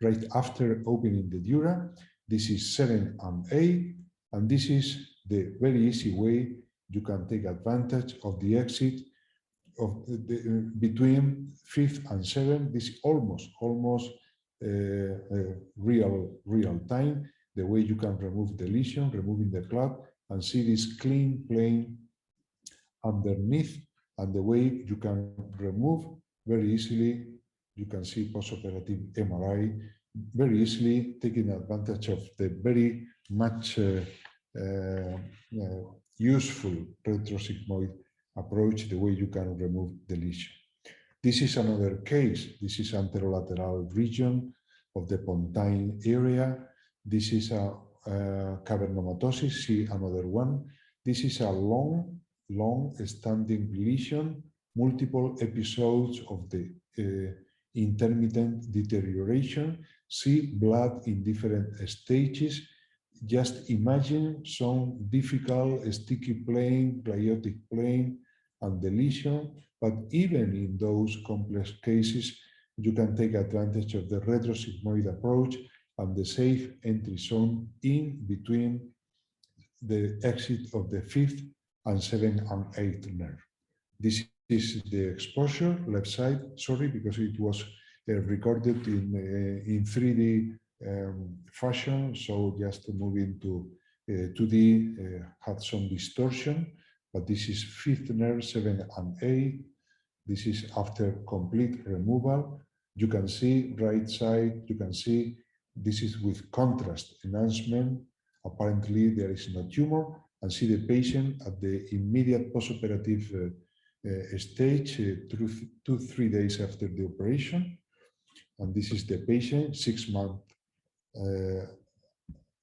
right after opening the dura. This is 7 and 8, and this is the very easy way you can take advantage of the exit of between 5th and 7th. This is almost real time, the way you can remove the lesion, removing the clot, and see this clean plane underneath, and the way you can remove very easily. You can see postoperative MRI very easily, taking advantage of the very much useful retrosigmoid approach, the way you can remove the lesion. This is another case. This is anterolateral region of the pontine area. This is a cavernomatosis. See another one. This is a long standing lesion, multiple episodes of the intermittent deterioration. See blood in different stages. Just imagine some difficult sticky plane, gliotic plane, and the lesion. But even in those complex cases, you can take advantage of the retrosigmoid approach and the safe entry zone in between the exit of the 5th and 7th and 8th nerve. This is the exposure, left side, sorry, because it was recorded in 3D fashion, so just moving to 2D had some distortion, but this is 5th nerve, 7 and 8. This is after complete removal. You can see right side, you can see this is with contrast enhancement. Apparently there is no tumor, and see the patient at the immediate postoperative stage 2-3 days after the operation. And this is the patient 6 months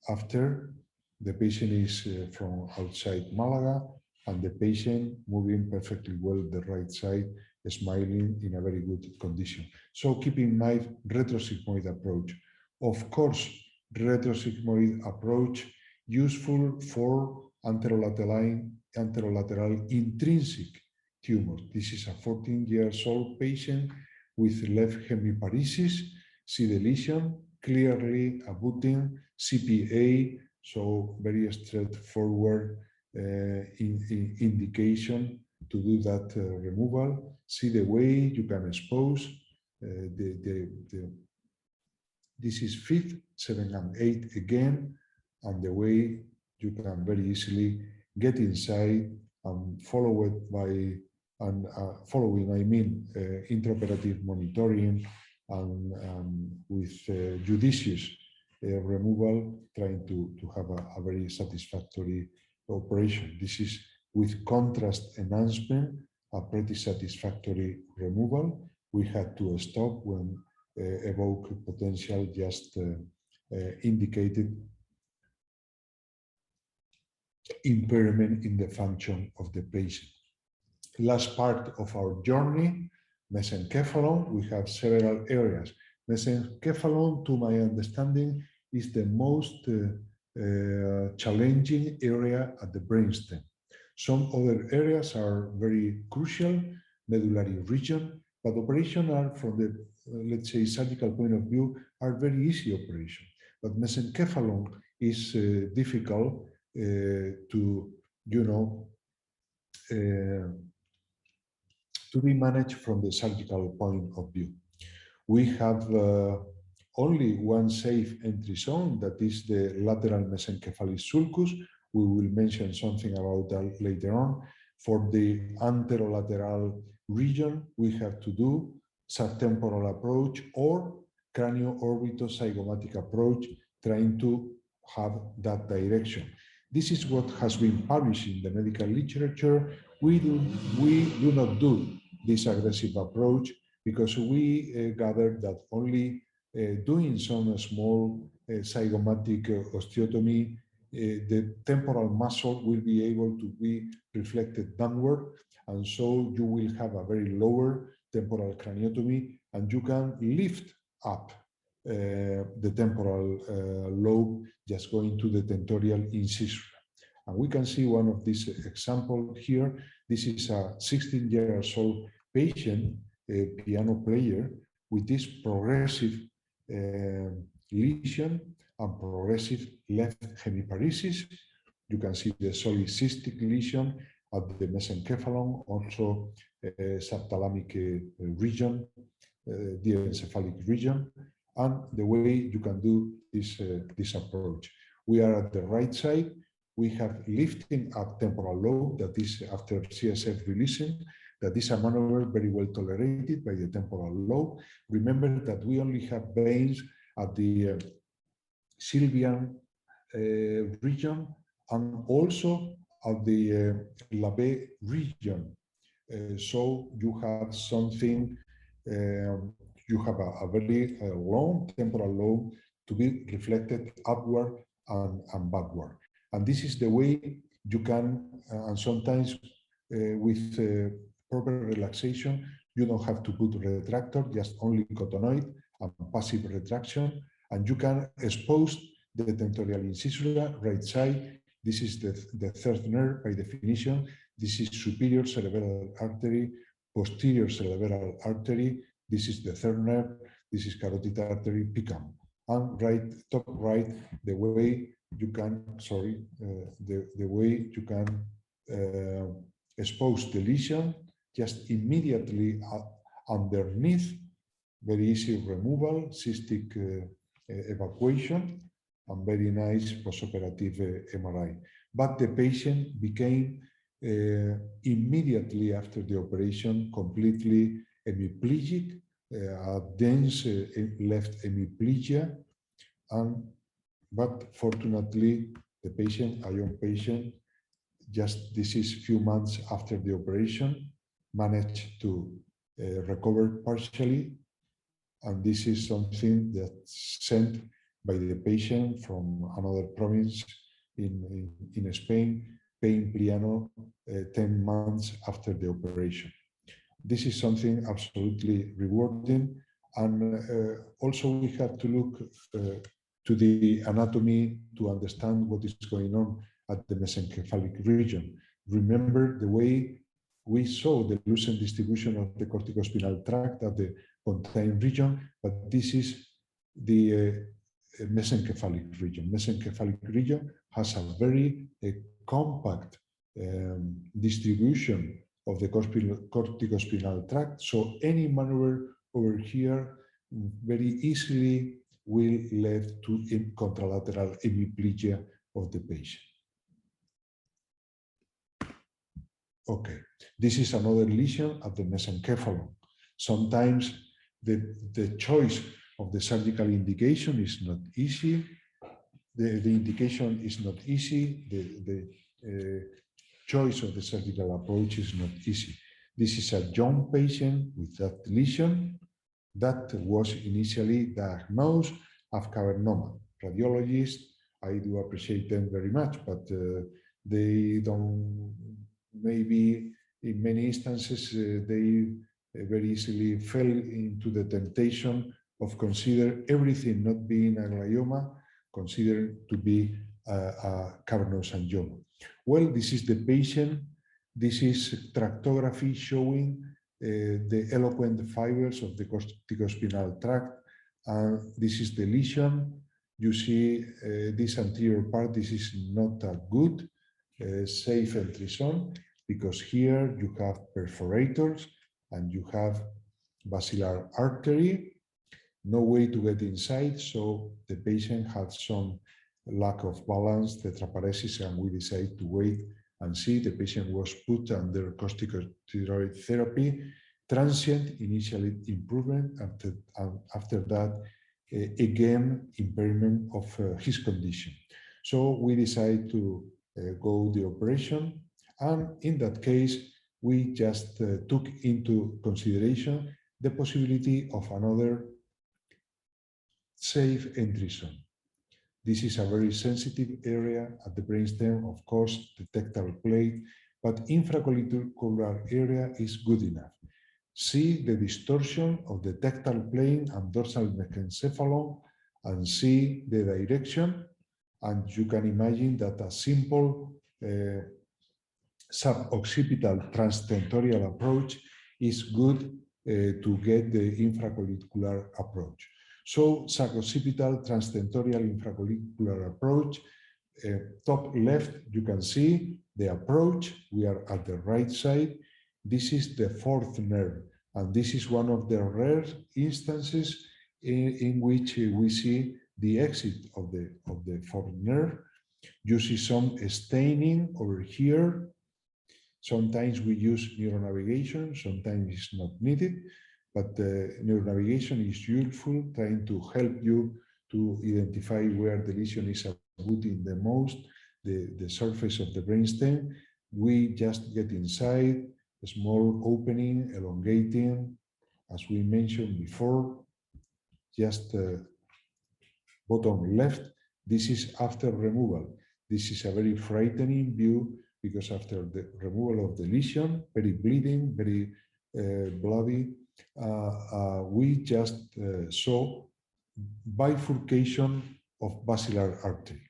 after. The patient is from outside Malaga, and the patient moving perfectly well the right side, smiling in a very good condition. So keep in mind retrosigmoid approach. Of course, retrosigmoid approach useful for anterolateral intrinsic tumor. This is a 14-year-old patient with left hemiparesis. See the lesion, clearly abutting, CPA, so very straightforward indication to do that removal. See the way you can expose this is 5th, 7, and 8 again, and the way you can very easily get inside and follow it by following, I mean, intraoperative monitoring and with judicious removal, trying to have a very satisfactory operation. This is with contrast enhancement, a pretty satisfactory removal. We had to stop when evoke potential just indicated impairment in the function of the patient. Last part of our journey, mesencephalon. We have several areas. Mesencephalon, to my understanding, is the most challenging area at the brainstem. Some other areas are very crucial, medullary region, but operation are from the, let's say, surgical point of view, are very easy operation. But mesencephalon is difficult to, you know, to be managed from the surgical point of view. We have only one safe entry zone, that is the lateral mesencephalis sulcus. We will mention something about that later on. For the anterolateral region, we have to do subtemporal approach or cranio-orbito-zygomatic approach, trying to have that direction. This is what has been published in the medical literature. We do not do this aggressive approach because we gathered that only doing some small zygomatic osteotomy, the temporal muscle will be able to be reflected downward, and so you will have a very lower temporal craniotomy, and you can lift up the temporal lobe just going to the tentorial incisura. And we can see one of these examples here. This is a 16-year-old patient, a piano player, with this progressive lesion and progressive left hemiparesis. You can see the solid cystic lesion at the mesencephalon, also subthalamic region, the encephalic region, and the way you can do this approach. We are at the right side. We have lifting up temporal lobe, that is after CSF releasing. That is a maneuver very well tolerated by the temporal lobe. Remember that we only have veins at the sylvian region and also at the labé region. So you have something, you have a very long temporal lobe to be reflected upward and backward. And this is the way you can, and sometimes with proper relaxation, you don't have to put retractor, just only cotonoid and passive retraction, and you can expose the tentorial incisura, right side. This is the third nerve by definition. This is superior cerebral artery, posterior cerebral artery. This is the third nerve. This is carotid artery, pecum. And right, top right, the way you can, the way you can expose the lesion just immediately underneath, very easy removal, cystic evacuation, and very nice postoperative MRI. But the patient became immediately after the operation completely hemiplegic, a dense left hemiplegia, but fortunately the patient, a young patient, just this is few months after the operation, managed to recover partially, and this is something that's sent by the patient from another province in Spain, paying piano 10 months after the operation. This is something absolutely rewarding, and also we have to look to the anatomy to understand what is going on at the mesencephalic region. Remember the way we saw the lucent distribution of the corticospinal tract at the pontine region, but this is the mesencephalic region. Mesencephalic region has a very compact distribution of the corticospinal tract, so any maneuver over here very easily will lead to contralateral hemiplegia of the patient. Okay, this is another lesion at the mesencephalon. Sometimes the choice of the surgical indication is not easy. The indication is not easy. The choice of the surgical approach is not easy. This is a young patient with that lesion that was initially diagnosed as cavernoma. Radiologists, I do appreciate them very much, but they don't, maybe in many instances, they very easily fell into the temptation of consider everything not being a glioma, considered to be a cavernous angioma. Well, this is the patient. This is tractography showing the eloquent fibers of the corticospinal tract. This is the lesion. You see this anterior part. This is not a good safe entry zone, because here you have perforators and you have basilar artery, no way to get inside, so the patient had some lack of balance, tetraparesis, and we decided to wait and see. The patient was put under corticosteroid therapy, transient initially improvement, and after that again impairment of his condition. So we decided to go the operation, and in that case we just took into consideration the possibility of another safe entry zone. This is a very sensitive area at the brainstem, of course, the tectal plate, but infraclavicular area is good enough. See the distortion of the tectal plane and dorsal mesencephalon, and see the direction, and you can imagine that a simple suboccipital transtentorial approach is good to get the infraclavicular approach. So suboccipital transtentorial infraclavicular approach, top left, you can see the approach. We are at the right side. This is the fourth nerve, and this is one of the rare instances in which we see the exit of the fourth nerve. You see some staining over here. Sometimes we use neuronavigation, sometimes it's not needed, but neuronavigation is useful, trying to help you to identify where the lesion is abutting the most, the surface of the brainstem. We just get inside, a small opening, elongating, as we mentioned before, just bottom left. This is after removal. This is a very frightening view because after the removal of the lesion, very bleeding, very bloody, we just saw bifurcation of basilar artery.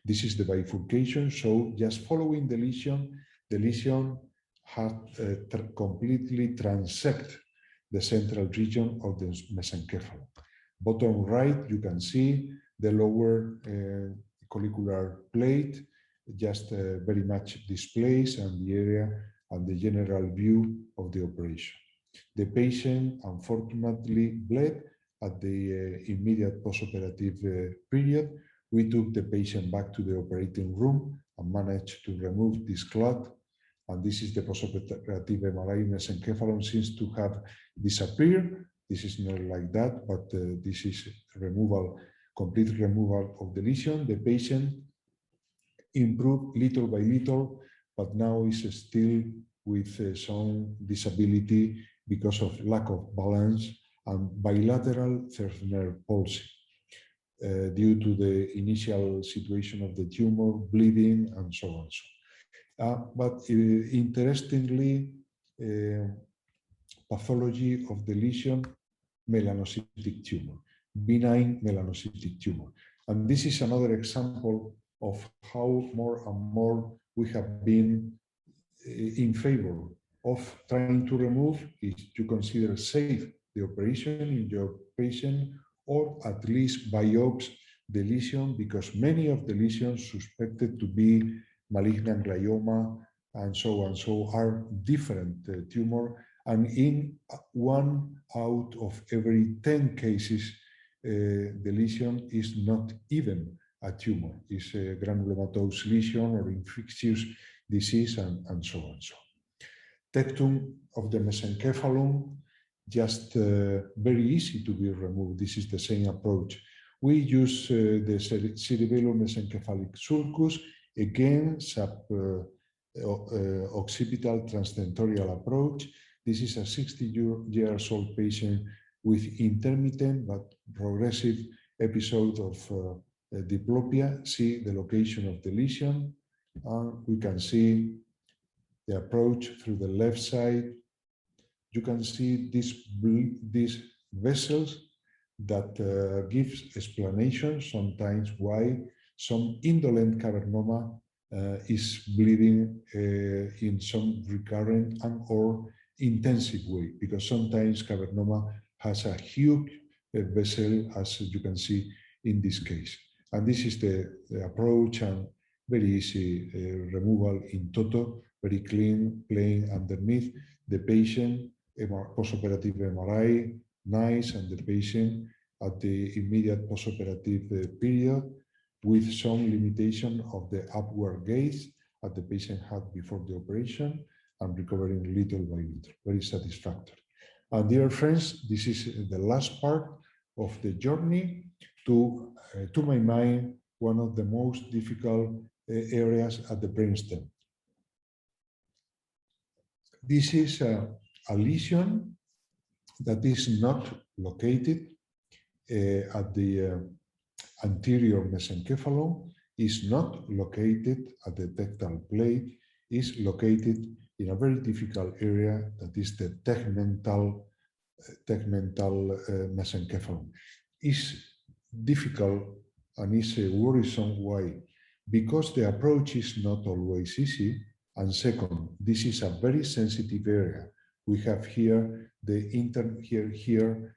This is the bifurcation. So just following the lesion had completely transect the central region of the mesencephalon. Bottom right, you can see the lower collicular plate, just very much displaced, and the area and the general view of the operation. The patient unfortunately bled at the immediate postoperative period. We took the patient back to the operating room and managed to remove this clot. And this is the postoperative MRI. Mesencephalon seems to have disappeared. This is not like that, but this is removal, complete removal of the lesion. The patient improved little by little, but now is still with some disability because of lack of balance and bilateral third nerve palsy due to the initial situation of the tumor, bleeding, and so on. But interestingly, pathology of the lesion, melanocytic tumor, benign melanocytic tumor. And this is another example of how more and more we have been in favor of trying to remove, if you consider safe, the operation in your patient, or at least biopsy the lesion, because many of the lesions suspected to be malignant glioma and so on, so are different tumor, and in 1 out of every 10 cases, the lesion is not even a tumor, it's a granulomatous lesion or infectious disease, and so on. So, tectum of the mesencephalon, just very easy to be removed. This is the same approach. We use the cerebellomesencephalic sulcus, again, occipital transtentorial approach. This is a 60-year-old patient with intermittent but progressive episode of diplopia. See the location of the lesion. We can see the approach through the left side. You can see these vessels that gives explanation sometimes why some indolent cavernoma is bleeding in some recurrent and or intensive way, because sometimes cavernoma has a huge vessel, as you can see in this case. And this is the approach, and very easy removal in toto, very clean, plain underneath the patient, postoperative MRI, nice, and the patient at the immediate postoperative period with some limitation of the upward gaze that the patient had before the operation, and recovering little by little, very satisfactory. And dear friends, this is the last part of the journey to my mind, one of the most difficult areas at the brainstem. This is a lesion that is not located at the anterior mesencephalon, is not located at the tectal plate, is located in a very difficult area that is the tegmental mesencephalon. It's difficult and is worrisome. Why? Because the approach is not always easy, and second, this is a very sensitive area. We have here the internuclear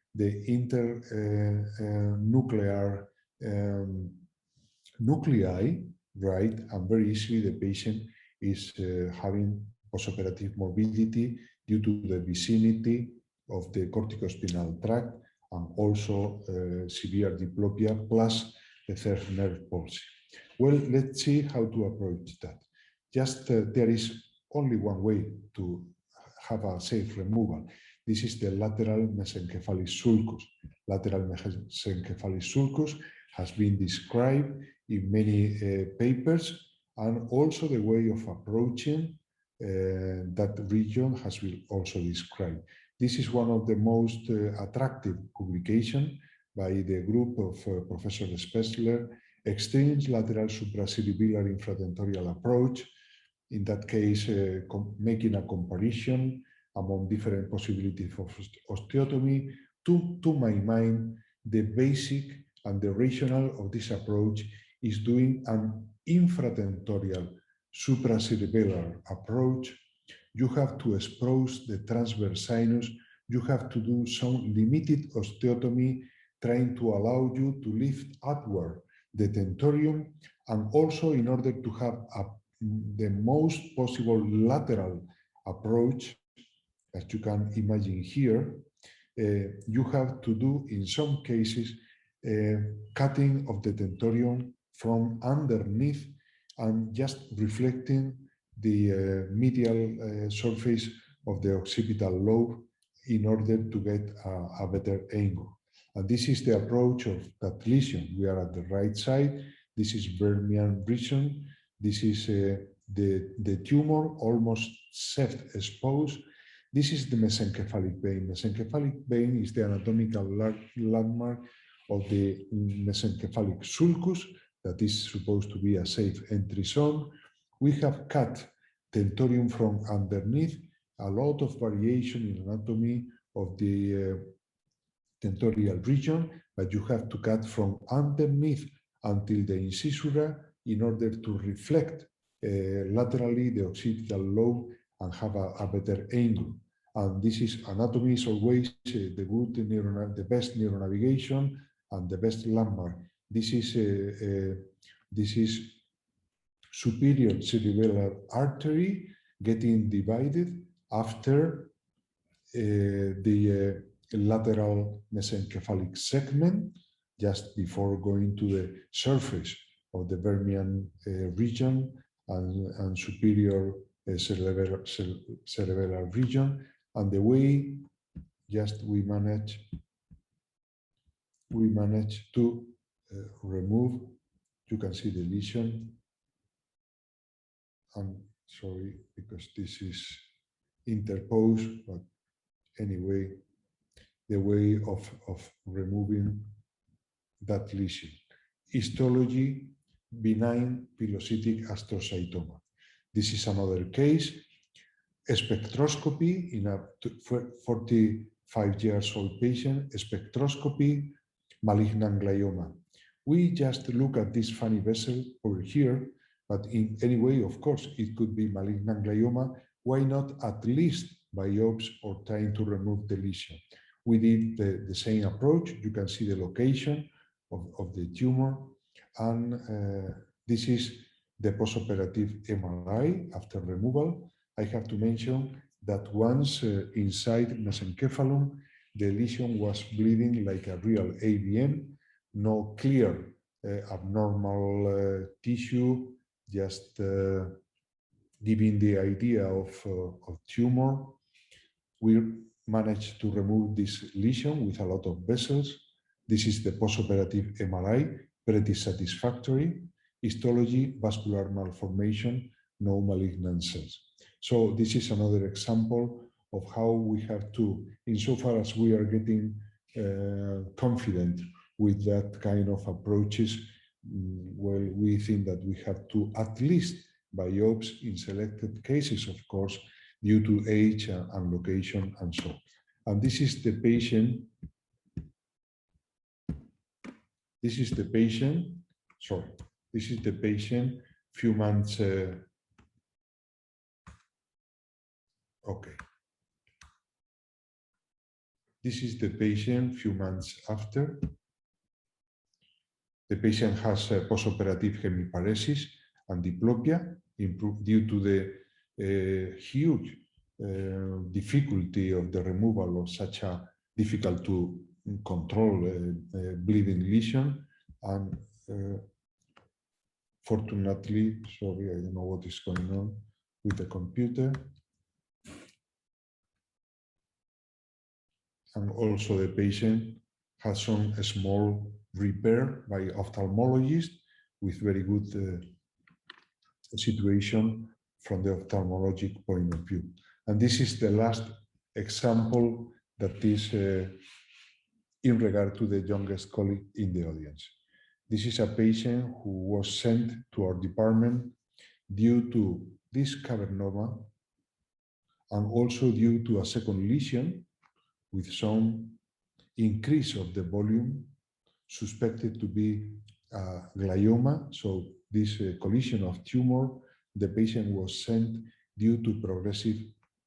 nuclei, right? And very easily the patient is having postoperative morbidity due to the vicinity of the corticospinal tract, and also severe diplopia plus the third nerve palsy. Well, let's see how to approach that. Just there is only one way to have a safe removal. This is the lateral mesencephalic sulcus. Lateral mesencephalic sulcus has been described in many papers, and also the way of approaching that region has been also described. This is one of the most attractive publications by the group of Professor Spessler, Extreme lateral supracerebellar infratentorial approach, in that case, making a comparison among different possibilities of osteotomy. To my mind, the basic and the rationale of this approach is doing an infratentorial supracerebellar approach. You have to expose the transverse sinus. You have to do some limited osteotomy, trying to allow you to lift upward the tentorium, and also in order to have the most possible lateral approach, as you can imagine here, you have to do, in some cases, cutting of the tentorium from underneath and just reflecting the medial surface of the occipital lobe in order to get a better angle. And this is the approach of that lesion. We are at the right side. This is Vermean region. This is the tumor almost self-exposed. This is the mesencephalic vein. Mesencephalic vein is the anatomical landmark of the mesencephalic sulcus that is supposed to be a safe entry zone. We have cut tentorium from underneath, a lot of variation in anatomy of the tentorial region, but you have to cut from underneath until the incisura in order to reflect laterally the occipital lobe and have a better angle. And this is anatomy is always the best neuronavigation and the best landmark. This is superior cerebellar artery getting divided after the lateral mesencephalic segment, just before going to the surface of the Vermean region and superior cerebellar region. And the way just we manage to remove, you can see the lesion. I'm sorry, because this is interposed, but anyway, the way of removing that lesion. Histology, benign pilocytic astrocytoma. This is another case. Spectroscopy in a 45 years old patient, spectroscopy, malignant glioma. We just look at this funny vessel over here, but in any way, of course, it could be malignant glioma. Why not at least biopsy or trying to remove the lesion? We did the same approach. You can see the location of the tumor. And this is the postoperative MRI after removal. I have to mention that once inside mesencephalum, the lesion was bleeding like a real AVM, no clear abnormal tissue, just giving the idea of tumor. We managed to remove this lesion with a lot of vessels. This is the postoperative MRI, pretty satisfactory. Histology, vascular malformation, no malignant cells. So this is another example of how we have to, insofar as we are getting confident with that kind of approaches, well, we think that we have to at least biopsy in selected cases, of course, due to age and location and so on. And this is the patient. This is the patient. Sorry, this is the patient. Few months. Okay. This is the patient. Few months after. The patient has postoperative hemiparesis and diplopia due to the huge difficulty of the removal of such a difficult to control bleeding lesion. And fortunately, sorry, I don't know what is going on with the computer. And also the patient has some small repair by ophthalmologist with very good situation from the ophthalmologic point of view. And this is the last example that is in regard to the youngest colleague in the audience. This is a patient who was sent to our department due to this cavernoma and also due to a second lesion with some increase of the volume suspected to be a glioma. So this collision of tumor, the patient was sent due to progressive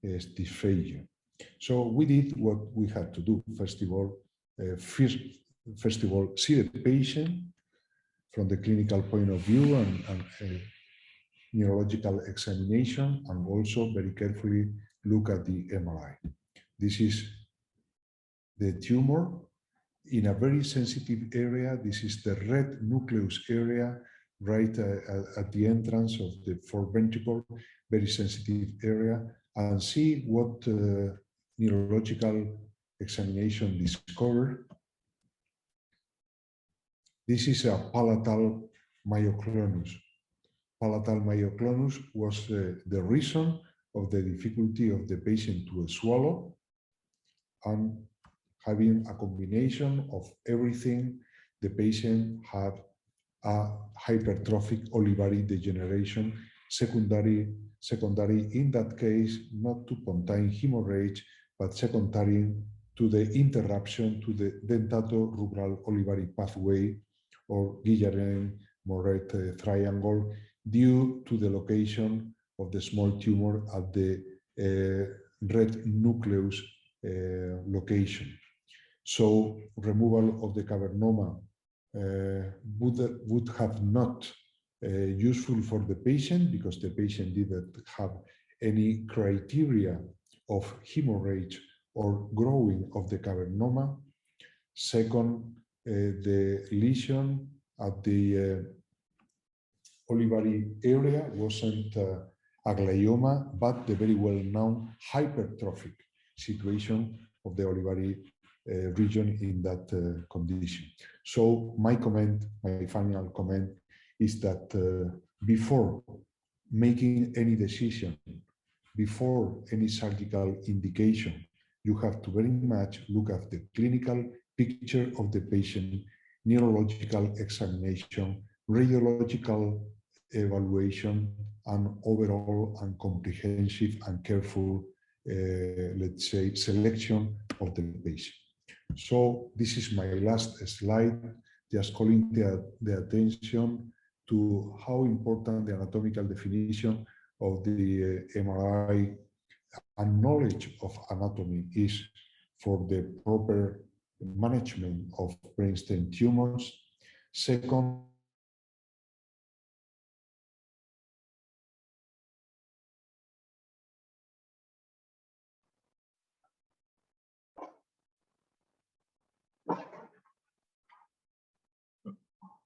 dysphagia. So we did what we had to do. First of all, see the patient from the clinical point of view and neurological examination, and also very carefully look at the MRI. This is the tumor in a very sensitive area. This is the red nucleus area right at the entrance of the foreventricle, very sensitive area, and see what neurological examination discovered. This is a palatal myoclonus. Palatal myoclonus was the reason of the difficulty of the patient to swallow, and having a combination of everything, the patient had a hypertrophic olivary degeneration, secondary in that case, not to pontine hemorrhage, but secondary to the interruption to the dentato-rubral olivary pathway, or Guillain-Barré triangle, due to the location of the small tumor at the red nucleus location. So removal of the cavernoma would have not useful for the patient, because the patient didn't have any criteria of hemorrhage or growing of the cavernoma. Second, the lesion at the olivary area wasn't a glioma, but the very well-known hypertrophic situation of the olivary region in that condition. So my final comment is that before making any decision, before any surgical indication, you have to very much look at the clinical picture of the patient, neurological examination, radiological evaluation, and overall and comprehensive and careful, let's say, selection of the patient. So this is my last slide, just calling the attention to how important the anatomical definition of the MRI and knowledge of anatomy is for the proper management of brainstem tumors. Second,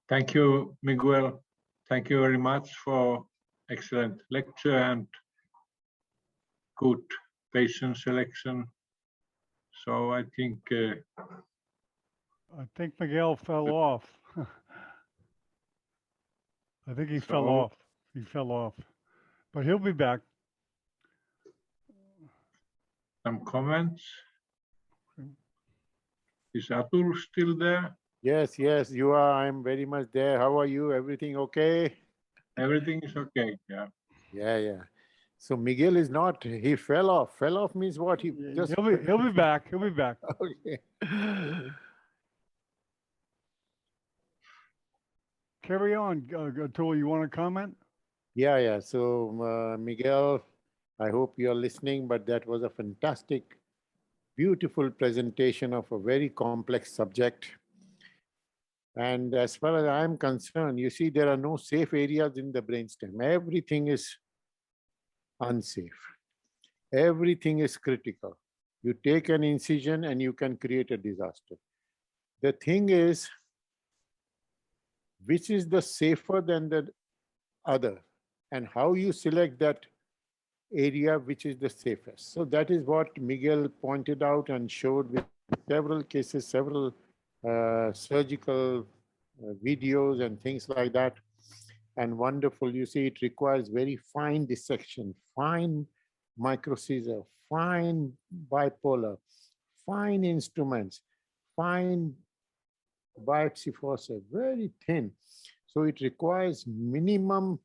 Thank you, Miguel. Thank you very much for excellent lecture and good patient selection. So I think Miguel fell off. I think he fell off. He fell off, but he'll be back. some comments. Is Atul still there? Yes, yes, you are. I'm very much there. How are you? Everything okay? Everything is okay. Yeah. Yeah, yeah. So Miguel is not. He fell off. Fell off means what? He just. He'll be back. He'll be back. Okay. Carry on, Atul. You want to comment? Yeah, yeah. So Miguel, I hope you are listening. But that was a fantastic, beautiful presentation of a very complex subject. And as far as I'm concerned, you see, there are no safe areas in the brainstem. Everything is unsafe. Everything is critical. You take an incision and you can create a disaster. The thing is, which is the safer than the other, and how you select that area which is the safest. So that is what Miguel pointed out and showed with several cases, several surgical videos and things like that. And wonderful, you see, it requires very fine dissection, fine microcisor, fine bipolar, fine instruments, fine biopsy fossa, very thin. So it requires minimum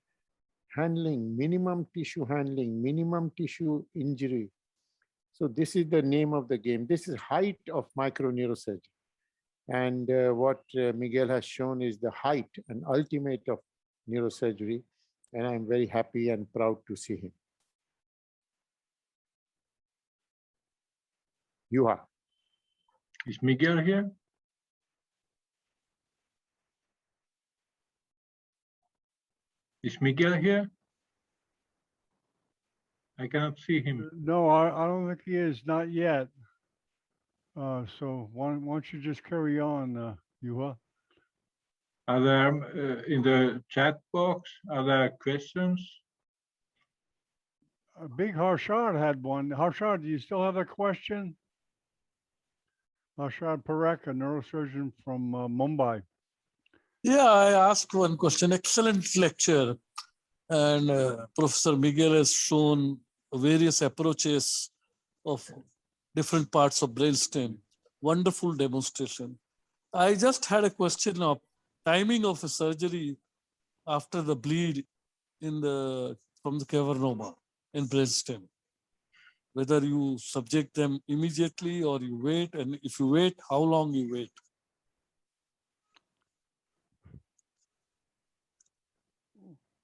handling, minimum tissue handling, minimum tissue injury. So this is the name of the game. This is height of microneurosurgery. And what Miguel has shown is the height and ultimate of neurosurgery. And I'm very happy and proud to see him. Yuha. Is Miguel here? Is Miguel here? I cannot see him. No, I don't think he is, not yet. So why don't you just carry on, Yuha? Are there, in the chat box, are there questions? Big Harshad had one. Harshad, do you still have a question? Harshad Parekh, a neurosurgeon from Mumbai. Yeah, I asked one question. Excellent lecture. And Professor Miguel has shown various approaches of different parts of brainstem. Wonderful demonstration. I just had a question of timing of a surgery after the bleed from the cavernoma in brainstem. Whether you subject them immediately or you wait, and if you wait, how long you wait?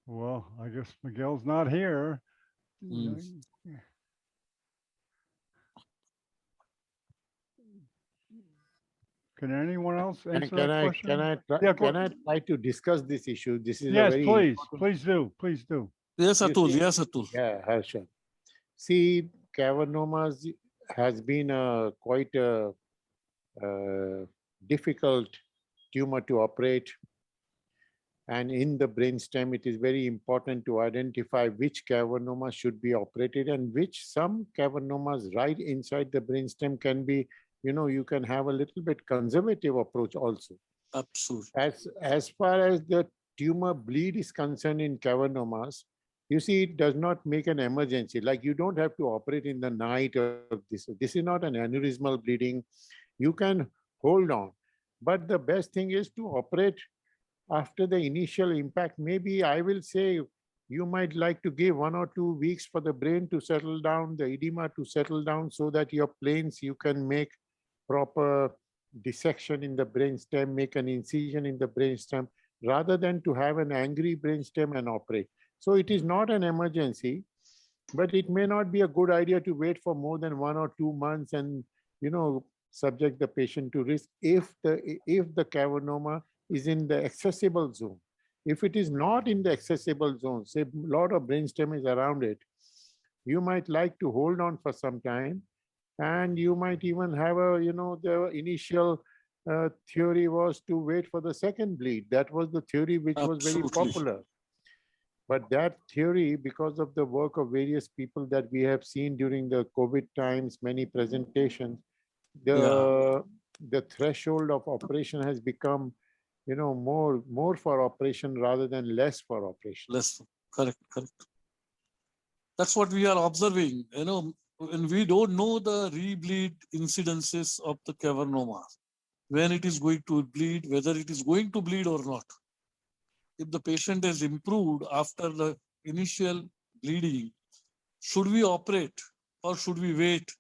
Well, I guess Miguel's not here. Can anyone else answer that question? Can I try to discuss this issue? This is yes, a very please do. Yes, Atul. Yes, Atul. Yeah, Harsha. See, cavernomas has been quite a difficult tumor to operate. And in the brainstem, it is very important to identify which cavernoma should be operated and which some cavernomas right inside the brainstem can be, you can have a little bit conservative approach also. Absolutely. As far as the tumor bleed is concerned in cavernomas, you see, it does not make an emergency. Like you don't have to operate in the night of this. This is not an aneurysmal bleeding. You can hold on. But the best thing is to operate after the initial impact. Maybe I will say you might like to give 1 or 2 weeks for the brain to settle down, the edema to settle down, so that your planes, you can make proper dissection in the brainstem, make an incision in the brainstem, rather than to have an angry brainstem and operate. So it is not an emergency, but it may not be a good idea to wait for more than 1 or 2 months and, subject the patient to risk if the cavernoma is in the accessible zone. If it is not in the accessible zone, say a lot of brainstem is around it, you might like to hold on for some time, and you might even have the initial theory was to wait for the second bleed. That was the theory which was very popular. But that theory, because of the work of various people that we have seen during the COVID times, many presentations, the threshold of operation has become, more for operation rather than less for operation. Less, correct. That's what we are observing, and we don't know the rebleed incidences of the cavernoma, when it is going to bleed, whether it is going to bleed or not. If the patient has improved after the initial bleeding, should we operate or should we wait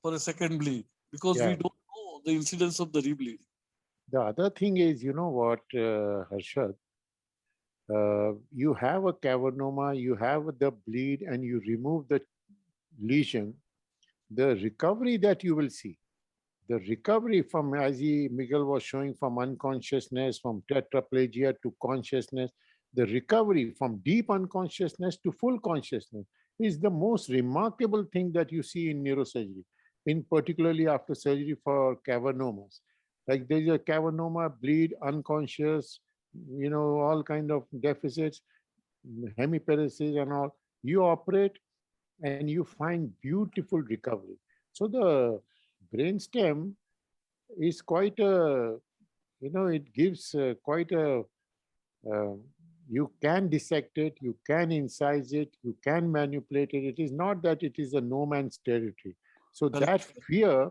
for a second bleed? Because we don't know the incidence of the rebleeding. The other thing is, Harshad, you have a cavernoma, you have the bleed, and you remove the lesion, the recovery that you will see, the recovery from, as Miguel was showing, from unconsciousness, from tetraplegia to consciousness, the recovery from deep unconsciousness to full consciousness is the most remarkable thing that you see in neurosurgery, in particularly after surgery for cavernomas. Like there's a cavernoma, bleed, unconscious, all kind of deficits, hemiparesis and all. You operate and you find beautiful recovery. So the brainstem is quite a, it gives quite a, you can dissect it, you can incise it, you can manipulate it. It is not that it is a no man's territory. So that fear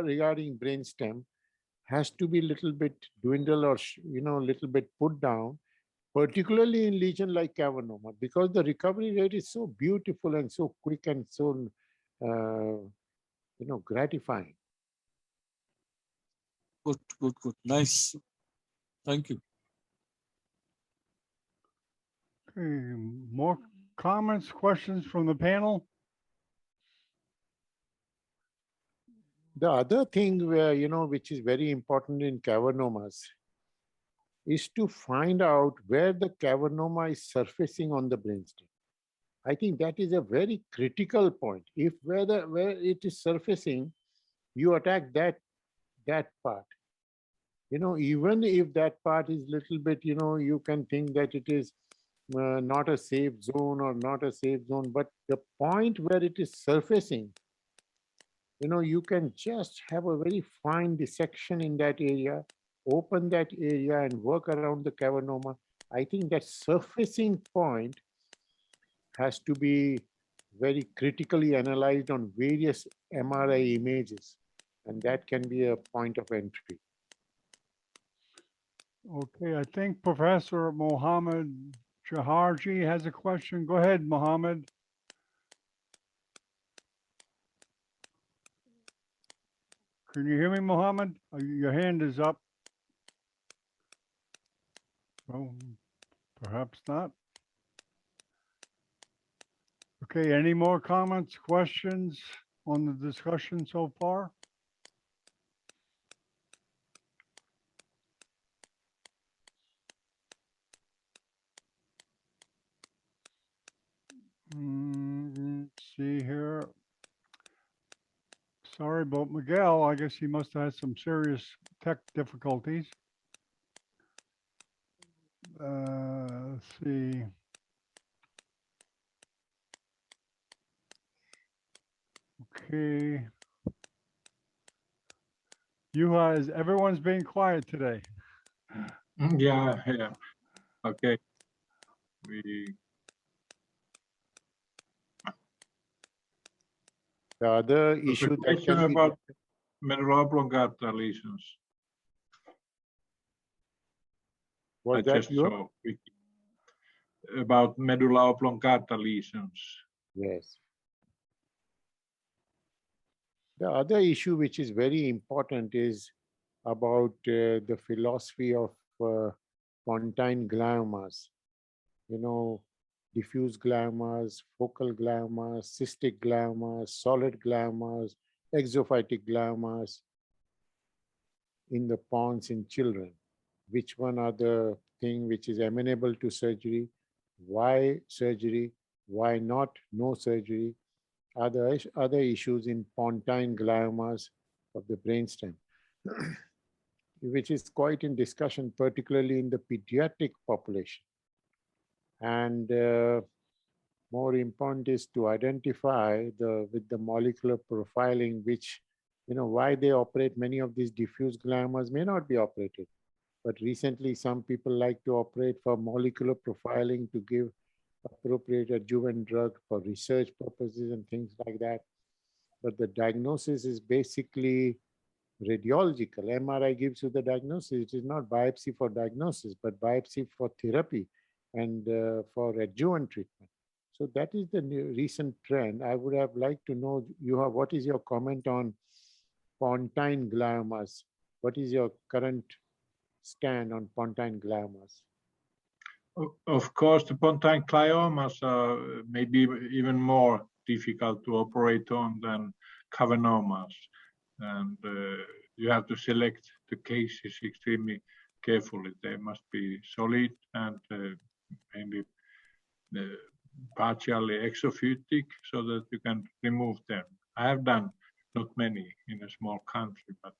regarding brainstem has to be a little bit dwindled or, little bit put down, particularly in lesion like cavernoma, because the recovery rate is so beautiful and so quick and so, gratifying. Good, good, good. Nice. Thank you. Okay, more comments, questions from the panel? The other thing where, which is very important in cavernomas is to find out where the cavernoma is surfacing on the brainstem. I think that is a very critical point. If where it is surfacing, you attack that part. Even if that part is little bit, you can think that it is not a safe zone or not a safe zone, but the point where it is surfacing, you can just have a very fine dissection in that area, open that area and work around the cavernoma. I think that surfacing point has to be very critically analyzed on various MRI images, and that can be a point of entry. Okay, I think Professor Mohammed Jaharji has a question. Go ahead, Mohammed. Can you hear me, Mohammed? Your hand is up. Oh, perhaps not. Okay, any more comments, questions on the discussion so far? Let's see here. Sorry about Miguel. I guess he must have had some serious tech difficulties. Let's see. Okay. Yuha, everyone's being quiet today. Yeah. Okay. The other issue that can be about medulla oblongata lesions. was that you? Saw about medulla oblongata lesions. Yes. The other issue which is very important is about the philosophy of pontine gliomas. Diffuse gliomas, focal gliomas, cystic gliomas, solid gliomas, exophytic gliomas in the pons in children. Which one are the thing which is amenable to surgery? Why surgery? Why not no surgery? Other issues in pontine gliomas of the brainstem, which is quite in discussion, particularly in the pediatric population. And more important is to identify with the molecular profiling, which, why they operate. Many of these diffuse gliomas may not be operated, but recently some people like to operate for molecular profiling to give appropriate adjuvant drug for research purposes and things like that. But the diagnosis is basically radiological. MRI gives you the diagnosis. It is not biopsy for diagnosis, but biopsy for therapy and for adjuvant treatment. So that is the recent trend. I would have liked to know, what is your comment on pontine gliomas? What is your current stand on pontine gliomas? Of course, the pontine gliomas are maybe even more difficult to operate on than cavernomas. And you have to select the cases extremely carefully. They must be solid and maybe partially exophytic so that you can remove them. I have done not many in a small country, but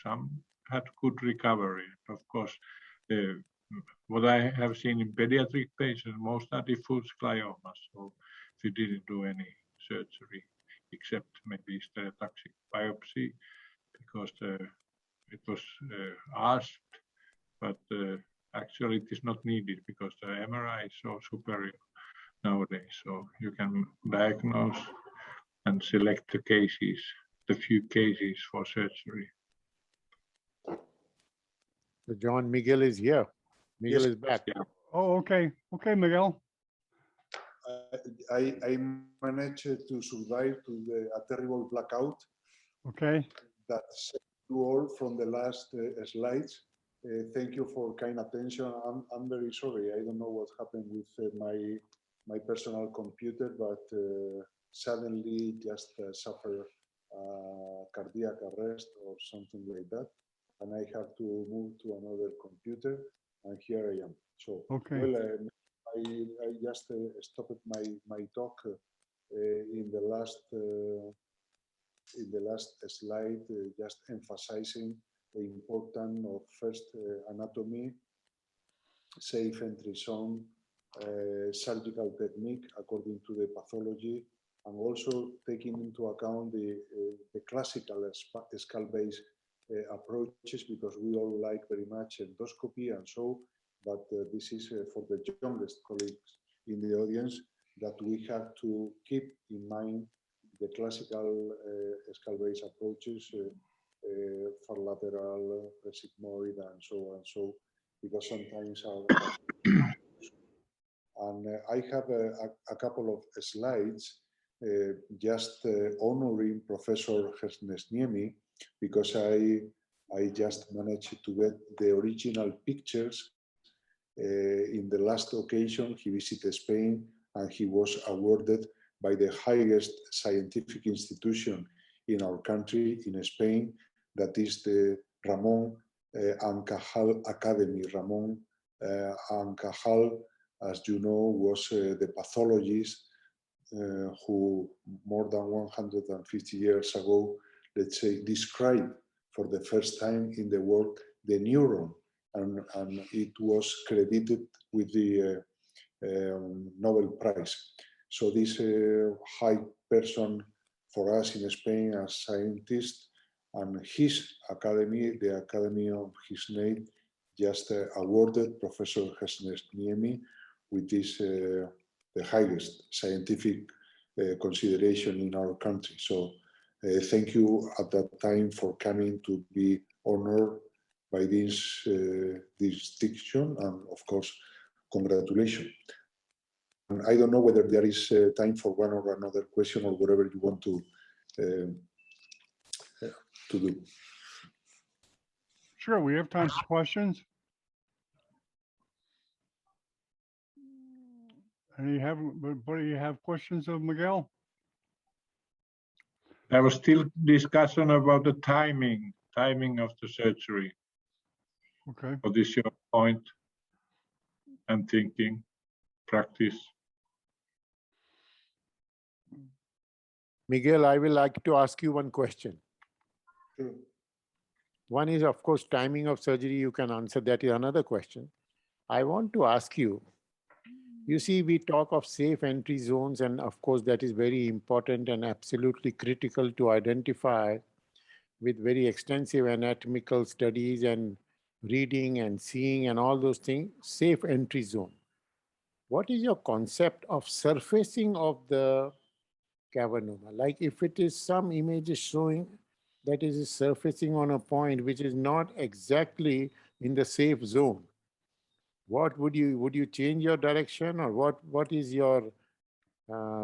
some had good recovery. Of course, what I have seen in pediatric patients, most are diffuse gliomas. So if you didn't do any surgery, except maybe stereotactic biopsy, because it was asked, but actually it is not needed because the MRI is so superior nowadays. So you can diagnose and select the cases, the few cases for surgery. So John, Miguel is here. Miguel Yes. is back. Oh, okay. Okay, Miguel. I managed to survive to a terrible blackout Okay. that saved you all from the last slides. Thank you for kind attention. I'm very sorry. I don't know what happened with my personal computer, but suddenly just suffer cardiac arrest or something like that, and I have to move to another computer, and here I am. So, Okay. well, I just stopped my talk in the last slide, just emphasizing the importance of first anatomy, safe entry zone, surgical technique according to the pathology, and also taking into account the classical skull-based approaches, because we all like very much endoscopy and so, but this is for the youngest colleagues in the audience, that we have to keep in mind the classical skull-based approaches for lateral, sigmoid, and so, because sometimes are and I have a couple of slides just honoring Professor Hestniemi, because I just managed to get the original pictures. In the last occasion, he visited Spain and he was awarded by the highest scientific institution in our country, in Spain, that is the Ramón and Cajal Academy. Ramón and Cajal, as you know, was the pathologist who more than 150 years ago, let's say, described for the first time in the world the neuron, and it was credited with the Nobel Prize. So this high person for us in Spain as scientists, and his academy, the academy of his name, just awarded Professor Hestniemi with this the highest scientific consideration in our country. So thank you at that time for coming to be honored by this distinction, and of course, congratulations. And I don't know whether there is time for one or another question or whatever you want to do. Sure, we have time for questions. And you have questions of Miguel? There was still discussion about the timing of the surgery. Okay. What is your point and thinking, practice? Miguel, I will like to ask you one question. Sure. One is, of course, timing of surgery. You can answer that is another question. I want to ask you, you see, we talk of safe entry zones, and of course, that is very important and absolutely critical to identify with very extensive anatomical studies and reading and seeing and all those things, safe entry zone. What is your concept of surfacing of the cavernoma? Like if it is some images showing that it is surfacing on a point which is not exactly in the safe zone, what would you change your direction, or what is your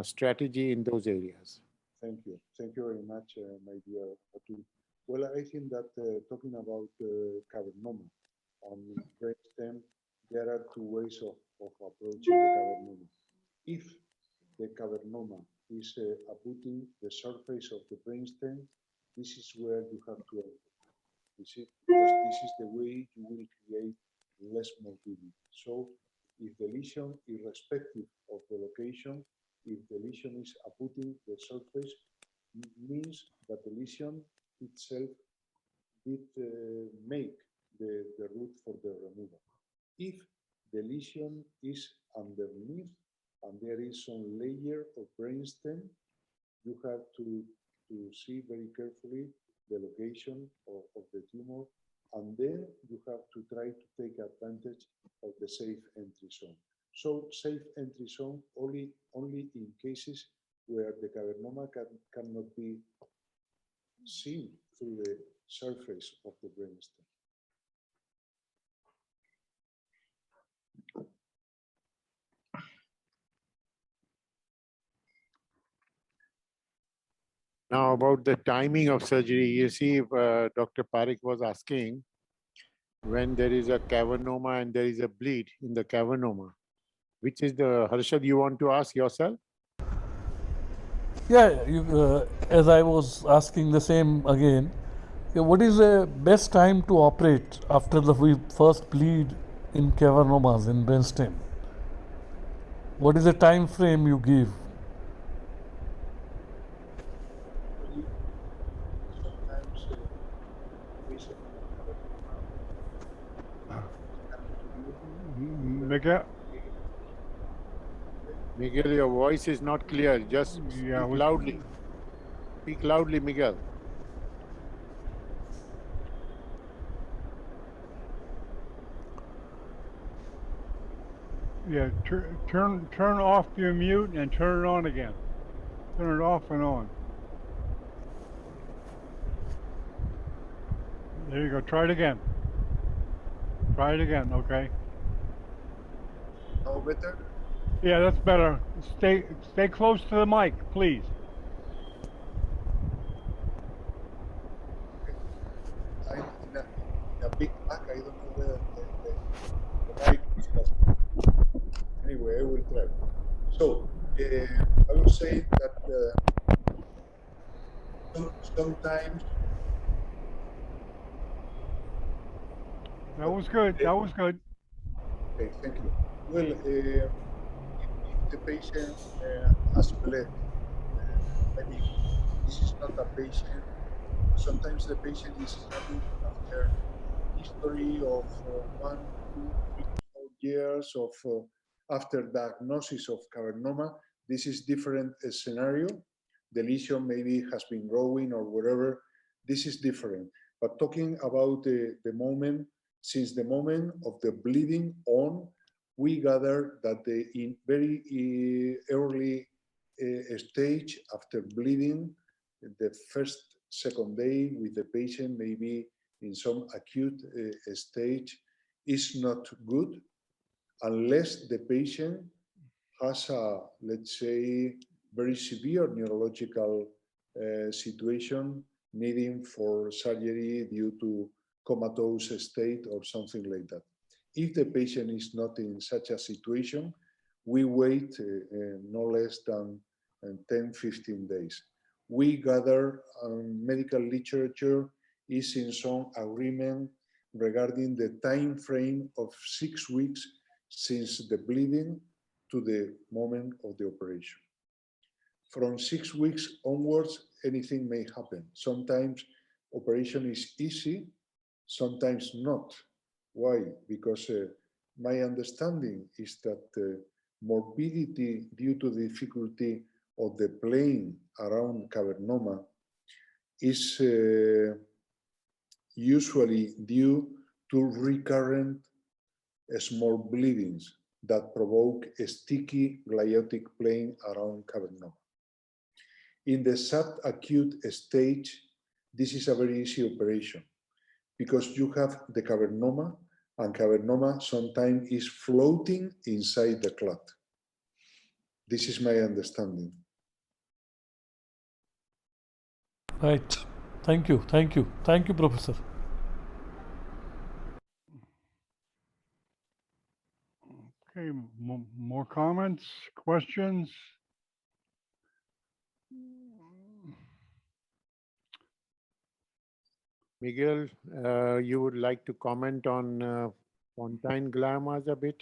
strategy in those areas? Thank you very much, my dear Atu. Well, I think that talking about cavernoma and brainstem, there are two ways of approaching the cavernoma. If the cavernoma is abutting the surface of the brainstem, this is where you have to enter. You see, because this is the way you will create less morbidity. So if the lesion, irrespective of the location, if the lesion is abutting the surface, it means that the lesion itself did make the route for the removal. If the lesion is underneath and there is some layer of brainstem, you have to see very carefully the location of the tumor, and then you have to try to take advantage of the safe entry zone. So safe entry zone only in cases where the cavernoma cannot be seen through the surface of the brainstem. Now about the timing of surgery, you see, Dr. Parekh was asking when there is a cavernoma and there is a bleed in the cavernoma, which is the, Harshad, you want to ask yourself? Yeah, as I was asking the same again, yeah, what is the best time to operate after we first bleed in cavernomas in brainstem? What is the time frame you give? Sometimes patient coming to you. Miguel, Miguel, your voice is not clear. Just yeah, speak loudly. Speak loudly, Miguel. yeah, turn off your mute and turn it on again. Turn it off and on. There you go. Try it again. Try it again. Okay. Now better? Yeah, that's better. Stay close to the mic, please. I'm in a big pack. I don't know whether the mic is anyway, I will try. So I would say that sometimes. That was good. That was good. Okay, thank you. Well, if the patient has bled, maybe this is not a patient. Sometimes the patient is having, after history of 1, 2, 3, 4 years of after diagnosis of cavernoma, this is different scenario. The lesion maybe has been growing or whatever. This is different. But talking about the moment, since the moment of the bleeding on, we gather that in very early stage after bleeding, the first, second day with the patient, maybe in some acute stage, is not good unless the patient has a, let's say, very severe neurological situation needing for surgery due to comatose state or something like that. If the patient is not in such a situation, we wait no less than 10, 15 days. We gather medical literature is in some agreement regarding the time frame of 6 weeks since the bleeding to the moment of the operation. From 6 weeks onwards, anything may happen. Sometimes operation is easy, sometimes not. Why? Because my understanding is that morbidity due to the difficulty of the plane around cavernoma is usually due to recurrent small bleedings that provoke a sticky gliotic plane around cavernoma. In the subacute stage, this is a very easy operation because you have the cavernoma, and cavernoma sometimes is floating inside the clot. This is my understanding. Right. Thank you. Thank you. Thank you, Professor. Okay, more comments, questions? Miguel, you would like to comment on pontine gliomas a bit?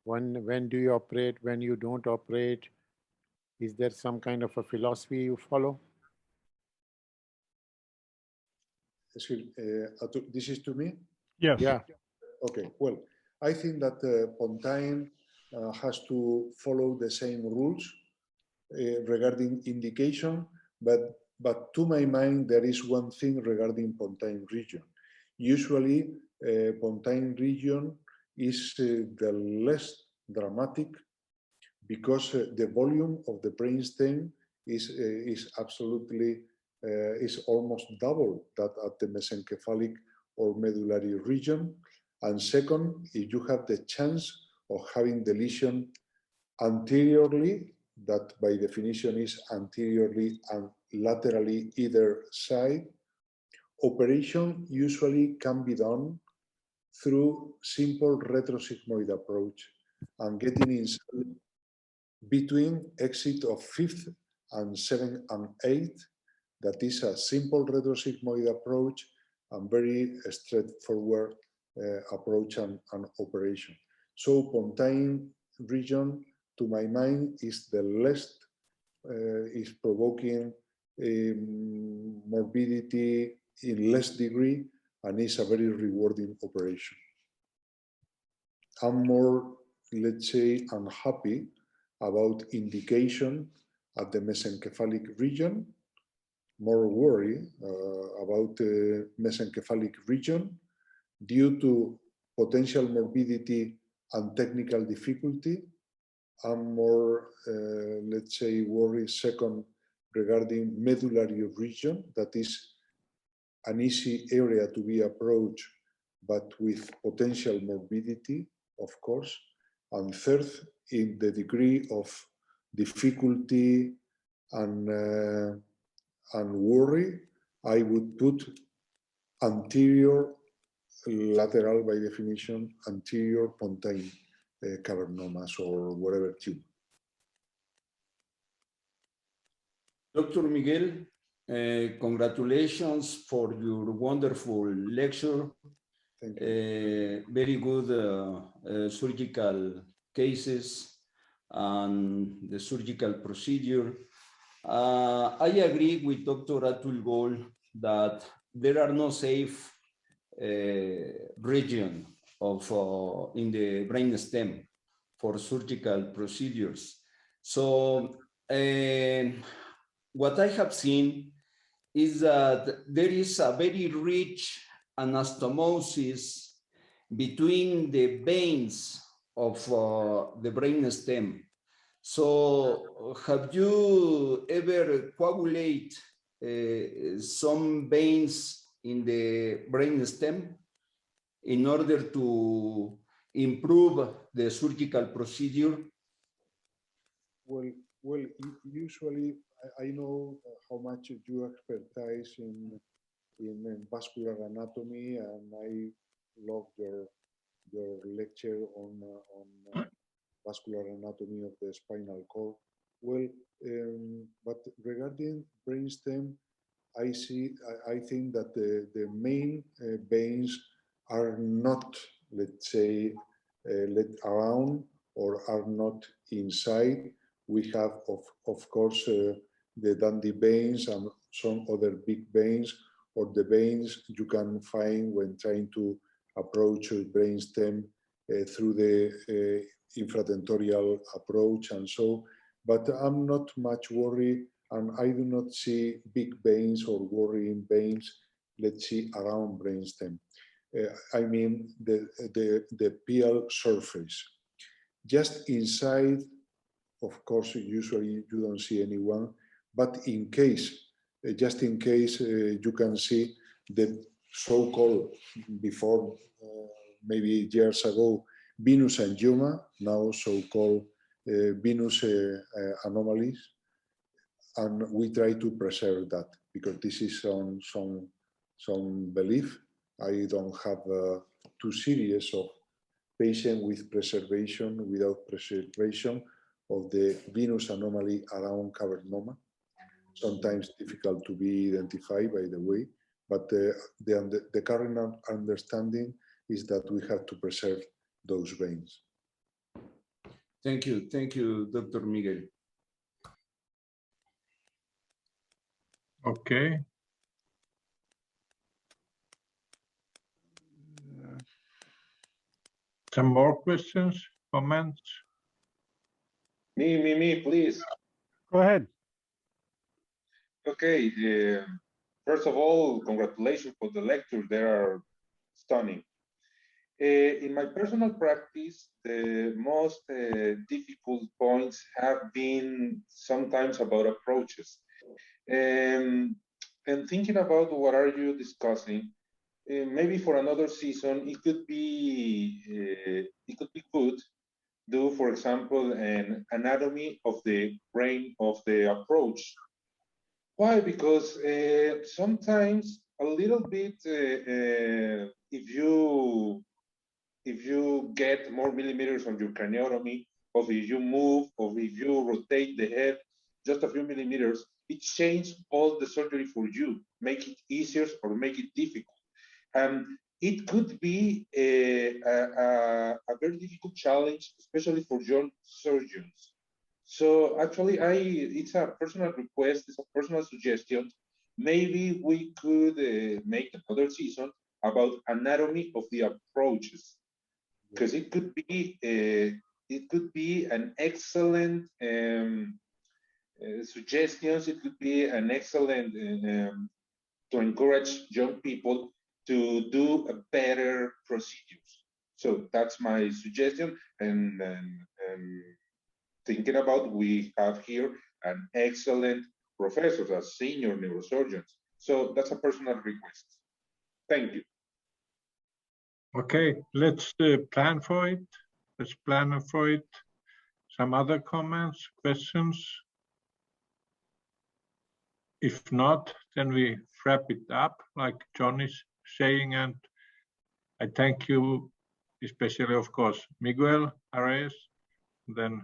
When do you operate? When you don't operate? Is there some kind of a philosophy you follow? This is to me? Yes. Yeah. Okay, well, I think that pontine has to follow the same rules regarding indication, but to my mind, there is one thing regarding pontine region. Usually, pontine region is the less dramatic because the volume of the brainstem is absolutely is almost double that at the mesencephalic or medullary region. And second, if you have the chance of having the lesion anteriorly, that by definition is anteriorly and laterally either side. Operation usually can be done through simple retrosigmoid approach and getting inside between exit of 5th and 7th and 8th. That is a simple retrosigmoid approach and very straightforward approach and operation. So pontine region, to my mind, is the least, is provoking morbidity in less degree and is a very rewarding operation. I'm more, let's say, unhappy about indication at the mesencephalic region, more worry about the mesencephalic region due to potential morbidity and technical difficulty. I'm more, let's say, worried second regarding medullary region, that is an easy area to be approached, but with potential morbidity, of course. And third, in the degree of difficulty and worry, I would put anterior lateral, by definition, anterior pontine cavernomas or whatever tube. Dr. Miguel, congratulations for your wonderful lecture. Thank you. Very good surgical cases and the surgical procedure. I agree with Dr. Atul Gol that there are no safe region of in the brain stem for surgical procedures. So what I have seen is that there is a very rich anastomosis between the veins of the brain stem. So have you ever coagulate some veins in the brain stem in order to improve the surgical procedure? Well, usually I know how much you expertise in vascular anatomy, and I love your lecture on vascular anatomy of the spinal cord. Well, but regarding brainstem, I think that the main veins are not, let's say, let around or are not inside. We have, of course, the dandy veins and some other big veins, or the veins you can find when trying to approach a brainstem through the infratentorial approach and so. But I'm not much worried, and I do not see big veins or worrying veins, let's see, around brainstem. I mean the PL surface. Just inside, of course, usually you don't see anyone, but in case, just in case, you can see the so-called, before maybe years ago, venous angioma, now so-called venous anomalies, and we try to preserve that because this is some belief. I don't have too serious of patient with preservation, without preservation of the venous anomaly around cavernoma. Sometimes difficult to be identified, by the way, but the current understanding is that we have to preserve those veins. Thank you, Dr. Miguel. Okay. Some more questions, comments? Me, please. Go ahead. Okay. First of all, congratulations for the lecture. They are stunning. In my personal practice, the most difficult points have been sometimes about approaches. And thinking about what are you discussing, maybe for another season, it could be good do, for example, an anatomy of the brain of the approach. Why? Because sometimes a little bit, if you get more millimeters on your craniotomy, or if you move, or if you rotate the head just a few millimeters, it changes all the surgery for you, make it easier or make it difficult. It could be a very difficult challenge, especially for young surgeons. So actually, it's a personal request, it's a personal suggestion. Maybe we could make another season about anatomy of the approaches, because it could be an excellent suggestions. It could be an excellent to encourage young people to do a better procedures. So that's my suggestion. And thinking about, we have here an excellent professors as senior neurosurgeons. So that's a personal request. Thank you. Okay, let's plan for it. Let's plan for it. Some other comments, questions? If not, then we wrap it up, like John is saying, and I thank you, especially, of course, Miguel Ares, then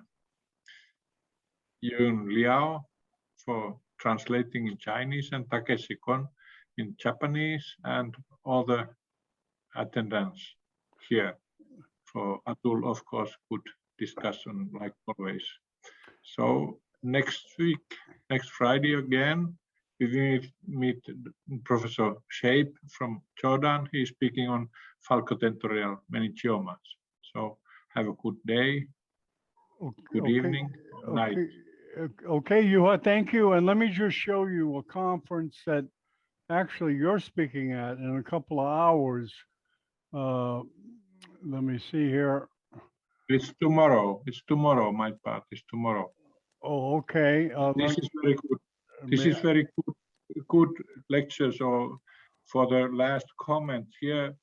Yun Liao for translating in Chinese, and Takeshi Kon in Japanese, and all the attendants here. For Atul, of course, good discussion like always. So next week, next Friday again, we will meet Professor Shape from Jordan. He's speaking on falcotentorial meningiomas. So have a good day, good evening, night. Okay, Juha, thank you. And let me just show you a conference that actually you're speaking at in a couple of hours. Let me see here. It's tomorrow. It's tomorrow. My part is tomorrow. Oh, okay. This is very good. This is very good lecture. So for the last comment here,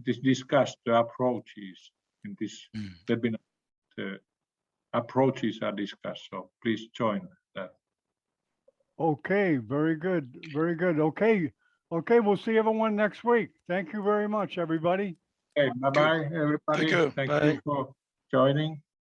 this discussed the approaches in this webinar. The approaches are discussed. So please join that. Okay, very good. Very good. Okay. Okay, we'll see everyone next week. Thank you very much, everybody. Okay, bye-bye, everybody. Thank you. Thank Bye. you for joining.